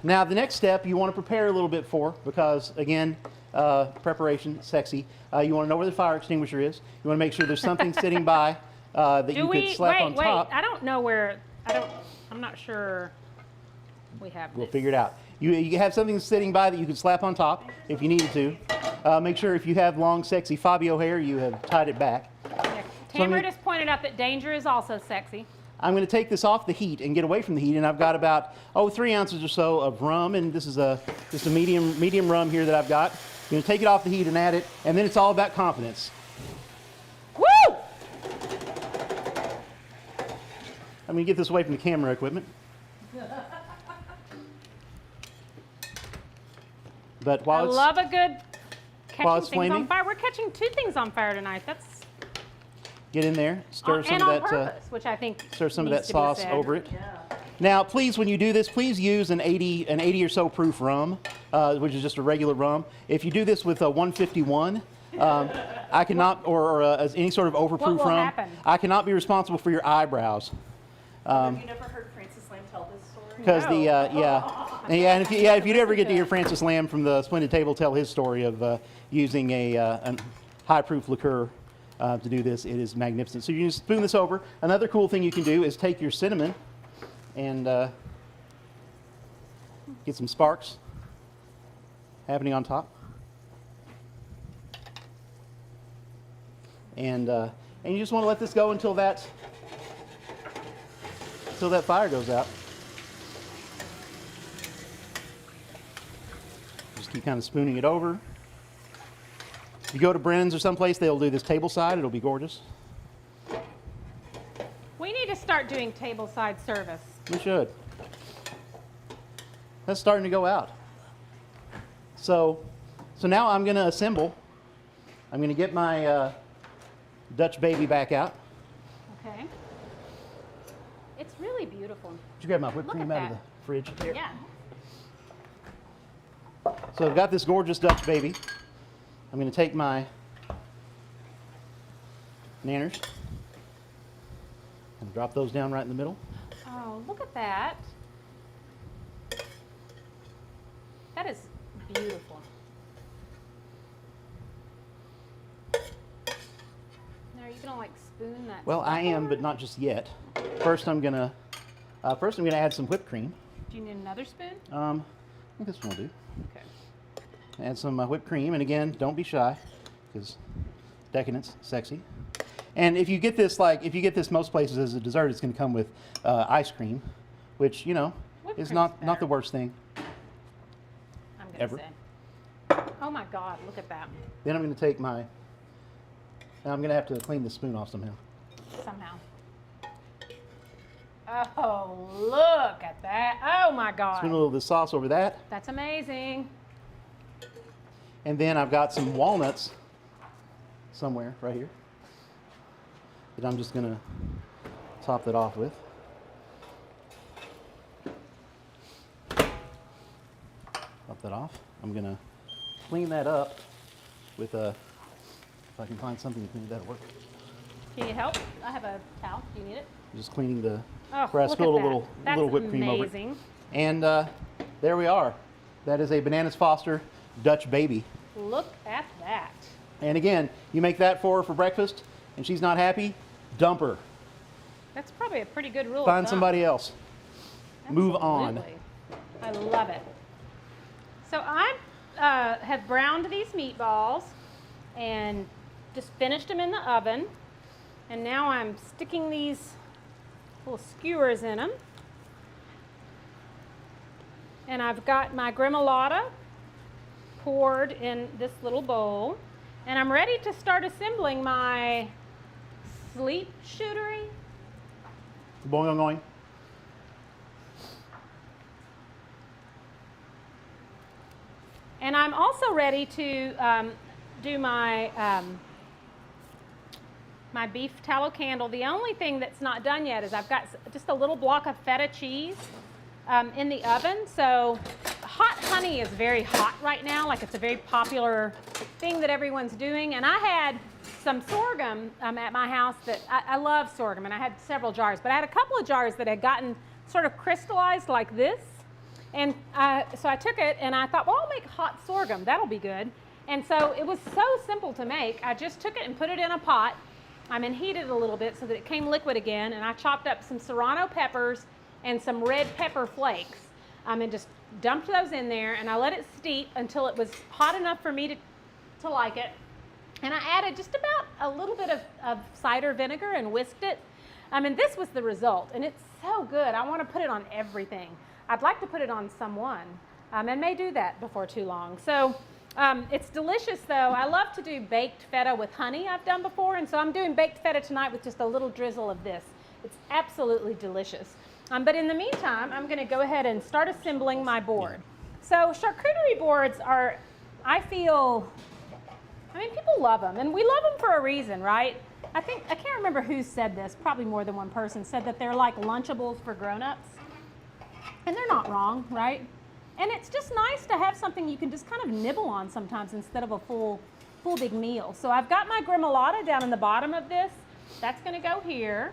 Now the next step you want to prepare a little bit for, because again, preparation, sexy. You want to know where the fire extinguisher is. You want to make sure there's something sitting by that you could slap on top. I don't know where, I'm not sure we have We'll this. figure it out. You have something sitting by that you could slap on top if you needed to. Make sure if you have long, sexy Fabio hair, you have tied it back. Yeah. So I'm Tamara gonna- just pointed out that danger is also sexy. I'm going to take this off the heat and get away from the heat, and I've got about 3 ounces or so of rum, and this is just a medium rum here that I've got. I'm going to take it off the heat and add it, and then it's all about confidence. Woo! I'm going to get this away from the camera equipment. But I love a good while catching it's things on flaming? fire. We're catching 2 things on fire tonight. That's get in there, stir some and of on that. purpose, which I think Stir some of needs that to be sauce said. over it. Now, please, when you do this, please use an 80 or so proof rum, which is just a regular rum. If you do this with a 151, I cannot, or any sort of overproof What will rum, happen? I cannot be responsible for your eyebrows. Have you never heard Francis Lamb tell this story? Because and if you'd ever get to hear Francis Lamb from the Splendid Table tell his story of using a high proof liqueur to do this, it is magnificent. So you just spoon this over. Another cool thing you can do is take your cinnamon and get some sparks happening on top. And you just want to let this go until that fire goes out. Just keep kind of spooning it over. If you go to Brennan's or someplace, they'll do this tableside. It'll be gorgeous. We need to start doing tableside service. We should. That's starting to go out. So now I'm going to assemble. I'm going to get my Dutch baby back out. Okay. It's really beautiful. Did you grab my whipped Look cream at out of the that. fridge? Here. Yeah. So I've got this gorgeous Dutch baby. I'm going to take my nanners and drop those down right in the middle. Oh, look at that. That is beautiful. Now, are you gonna like spoon that? Well, I stuff am, over? but not just yet. First, I'm gonna add some whipped cream. Do you need another spoon? I think this one will do. Okay. Add some whipped cream, and again, don't be shy, because decadence, sexy. And if you get this, most places as a dessert, it's going to come with ice cream, which Whipped is cream's not the better. worst thing I'm gonna ever. say. Oh my God! Look at that. Then I'm going to take my. Now I'm going to have to clean the spoon off somehow. Somehow. Oh, look at that! Oh my God! Spoon a little of the sauce over that, That's amazing. and then I've got some walnuts somewhere right here that I'm just going to top that off with. Top that off. I'm going to clean that up with a, if I can find something to clean, that'll work. Do you need help? I have a towel. Do you need it? Just cleaning the, Oh, where I look spilled at a little, that. That's little whipped cream over it. amazing. And there we are. That is a Bananas Foster Dutch baby. Look at that. And again, you make that for her for breakfast and she's not happy, dump her. That's probably a pretty good rule of Find thumb. somebody else. Move on. Absolutely. I love it. So I have browned these meatballs and just finished them in the oven. And now I'm sticking these little skewers in them. And I've got my gremolata poured in this little bowl. And I'm ready to start assembling my sleep shootery. Boing, boing, boing. And I'm also ready to do my my beef tallow candle. The only thing that's not done yet is I've got just a little block of feta cheese in the oven. So hot honey is very hot right now. Like it's a very popular thing that everyone's doing. And I had some sorghum at my house that I love sorghum, and I had several jars, but I had a couple of jars that had gotten sort of crystallized like this. And so I took it and I thought, well, I'll make hot sorghum. That'll be good. And so it was so simple to make. I just took it and put it in a pot. And heated it a little bit so that it came liquid again. And I chopped up some serrano peppers and some red pepper flakes and just dumped those in there. And I let it steep until it was hot enough for me to like it. And I added just about a little bit of cider vinegar and whisked it. And this was the result. And it's so good. I want to put it on everything. I'd like to put it on someone, and may do that before too long. So it's delicious, though. I love to do baked feta with honey I've done before, and so I'm doing baked feta tonight with just a little drizzle of this. It's absolutely delicious. But in the meantime, I'm going to go ahead and start assembling my board. So charcuterie boards are, I feel, people love them, and we love them for a reason, right? I can't remember who said this, probably more than one person, said that they're like Lunchables for grown-ups. And they're not wrong, right? And it's just nice to have something you can just kind of nibble on sometimes instead of a full big meal. So I've got my gremolata down in the bottom of this. That's going to go here.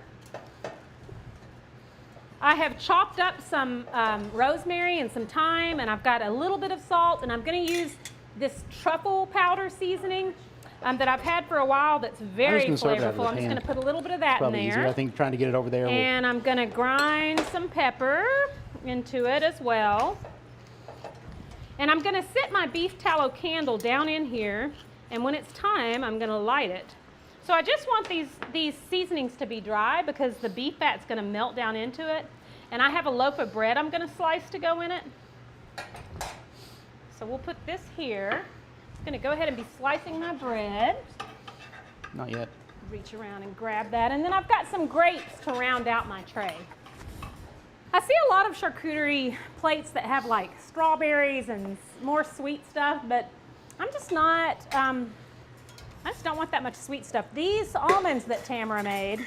I have chopped up some rosemary and some thyme, and I've got a little bit of salt, and I'm going to use this truffle powder seasoning that I've had for a while that's very flavorful. I'm just going to put a little bit of that in there. Easier, I think, trying to get it over there. And I'm going to grind some pepper into it as well. And I'm going to sit my beef tallow candle down in here, and when it's time, I'm going to light it. So I just want these seasonings to be dry because the beef fat's going to melt down into it. And I have a loaf of bread I'm going to slice to go in it. So we'll put this here. I'm going to go ahead and be slicing my bread. Not yet. Reach around and grab that. And then I've got some grapes to round out my tray. I see a lot of charcuterie plates that have like strawberries and more sweet stuff, but I'm just not, I just don't want that much sweet stuff. These almonds that Tamara made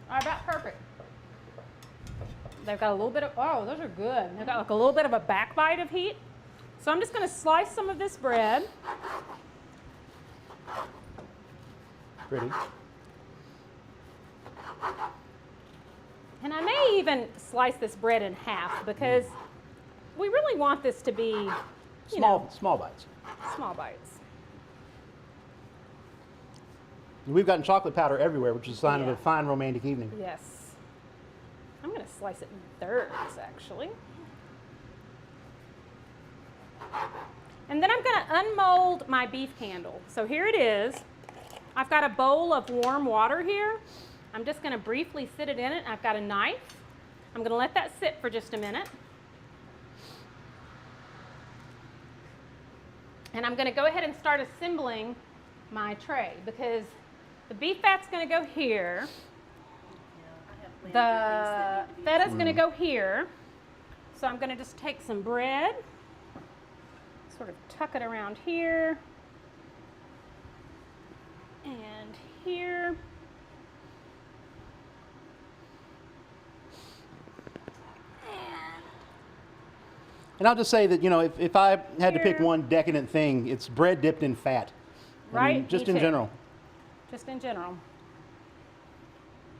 are about perfect. They've got a little bit of, oh, those are good. They've got like a little bit of a backbite of heat. So I'm just going to slice some of this bread. Pretty. And I may even slice this bread in half because we really want this to be, Small bites. small bites. We've gotten chocolate powder everywhere, which is a sign of Yeah. a fine romantic evening. Yes. I'm going to slice it in thirds, actually. And then I'm going to unmold my beef candle. So here it is. I've got a bowl of warm water here. I'm just going to briefly sit it in it. I've got a knife. I'm going to let that sit for just a minute. And I'm going to go ahead and start assembling my tray because the beef fat's going to go here. The feta's going to go here. So I'm going to just take some bread, sort of tuck it around here and here. And I'll just say that, if I had to pick one decadent thing, it's bread dipped in fat. Right? I mean, just Me in too. general. Just in general.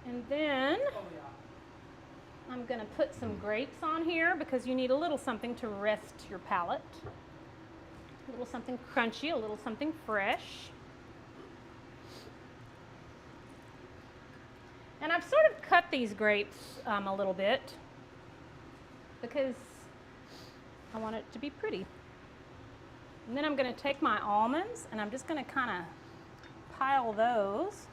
And then I'm going to put some grapes on here because you need a little something to rest your palate. A little something crunchy, a little something fresh. And I've sort of cut these grapes a little bit because I want it to be pretty. And then I'm going to take my almonds and I'm just going to kind of pile those.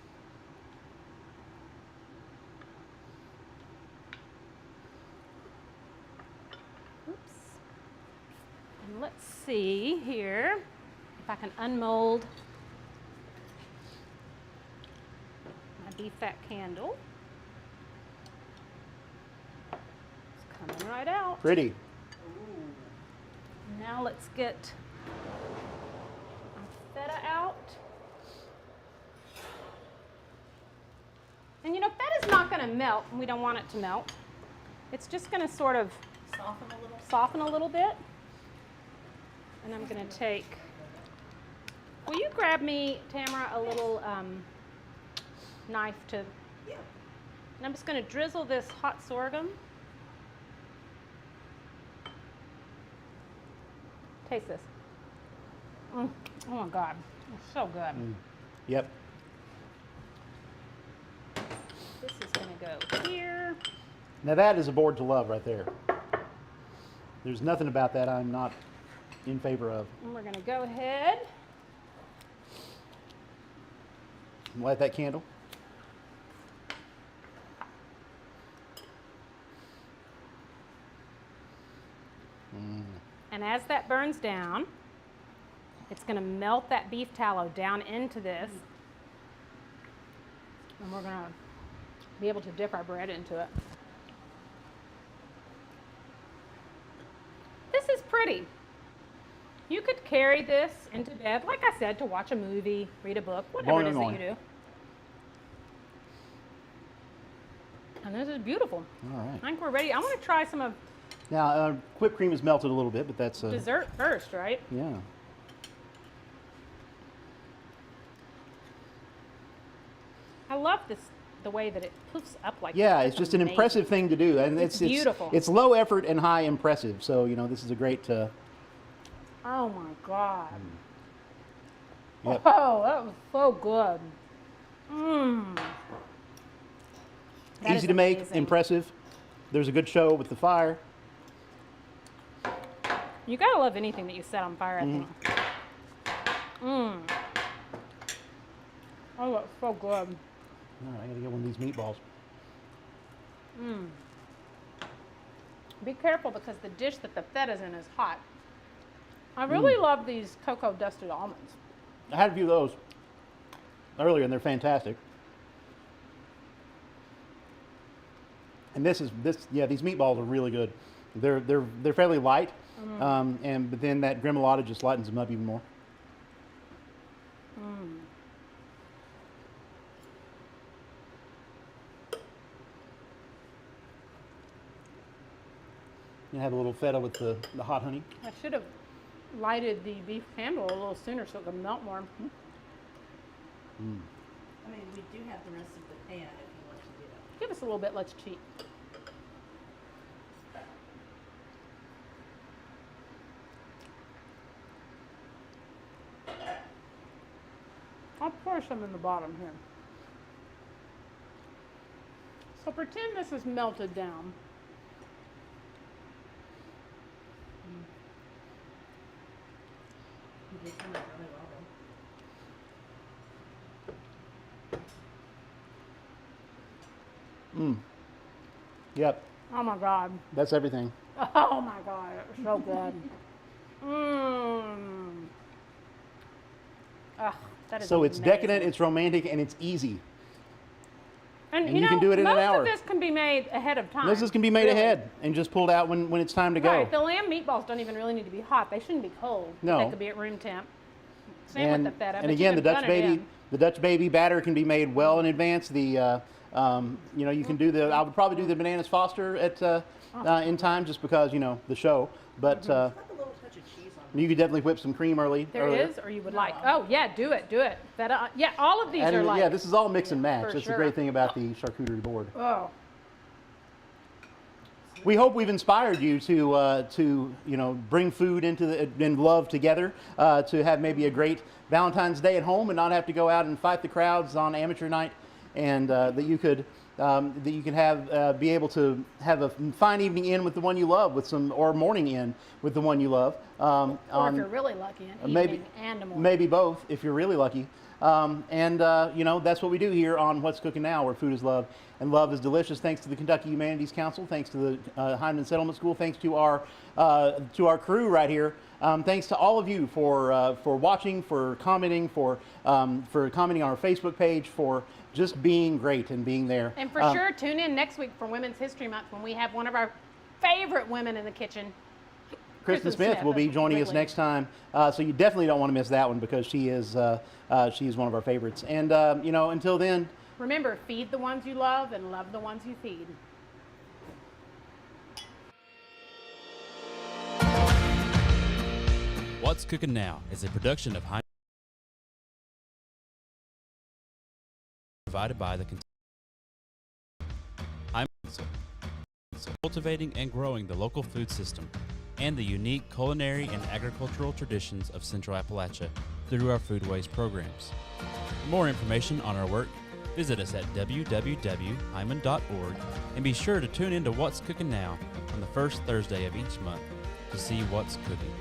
Oops. And let's see here if I can unmold my beef fat candle. It's coming right out. Pretty. Now let's get our feta out. And feta's not going to melt, and we don't want it to melt. It's just going to sort of soften a little bit. And I'm going to take, will you grab me, Tamara, a little knife to, and I'm just going to drizzle this hot sorghum. Taste this. Oh my God, it's so good. Yep. This is going to go here. Now that is a board to love right there. There's nothing about that I'm not in favor of. And we're going to go ahead. Light that candle. And as that burns down, it's going to melt that beef tallow down into this. And we're going to be able to dip our bread into it. This is pretty. You could carry this into bed, like I said, to watch a movie, read a book, whatever it is that you do. And this is beautiful. All right. I think we're ready. I want to try some of Now, whipped cream is melted a little bit, but that's... dessert first, right? Yeah. I love this, the way that it poofs up like Yeah, that. it's That's just an amazing. impressive thing to do. And It's beautiful. It's low effort and high impressive. So, you know, this is a great... Oh my God. Yep. Oh, that was so good. Mmm. Easy to make, impressive. There's a good show with the fire. You gotta love anything that you set on fire, I think. Mmm. Oh, that's so good. All right, I gotta get one of these meatballs. Mmm. Be careful because the dish that the feta's in is hot. I really love these cocoa dusted almonds. I had a few of those earlier, and they're fantastic. And these meatballs are really good. They're fairly light, but then that gremolata just lightens them up even more. You have a little feta with the hot honey. I should have lighted the beef candle a little sooner so it could melt more. I mean, we do have the rest of the pan if you want to do that. Give us a little bit, let's cheat. I'll pour some in the bottom here. So pretend this is melted down. You did come out really well, Yep, Oh my God. that's everything. Oh my God, it was so good. Mmm. Ugh, that is So it's amazing. decadent, it's romantic, and it's easy. And you can do it in an hour. Most of this can be made ahead of time. This can be made really. ahead and just pulled out when it's time to go. Right, the lamb meatballs don't even really need to be hot. They shouldn't be cold. No. They could be at room temp. Same with the feta. And but again, you the can Dutch gun it baby, in. the Dutch baby batter can be made well in advance. You can do I would probably do the bananas Foster in time just because the show. But Put a little touch of cheese on you could definitely whip some cream earlier. There is, or you would like. Oh yeah, do it. Feta. Yeah, all of these And are like. yeah, this is all mix and match. for That's the sure. great thing about the charcuterie board. Oh. We hope we've inspired you to bring food and love together, to have maybe a great Valentine's Day at home and not have to go out and fight the crowds on amateur night, and that you can be able to have a fine evening in with the one you love, or morning in with the one you love. Or if you're really lucky, an maybe evening and a morning. maybe both if you're really lucky. That's what we do here on What's Cooking Now, where food is love and love is delicious. Thanks to the Kentucky Humanities Council, thanks to the Hyndman Settlement School, thanks to our crew right here. Thanks to all of you for watching, for commenting, for commenting on our Facebook page, for just being great and being there. And for sure, tune in next week for Women's History Month when we have one of our favorite women in the kitchen. Kristen Smith will be joining us next time, so you definitely don't want to miss that one because she is one of our favorites. And until then, remember, feed the ones you love and love the ones you feed. What's Cooking Now is a production of Hyndman, provided by the Hyndman Council, cultivating and growing the local food system and the unique culinary and agricultural traditions of Central Appalachia through our foodways programs. For more information on our work, visit us at www.hyman.org and be sure to tune in to What's Cooking Now on the first Thursday of each month to see what's cooking.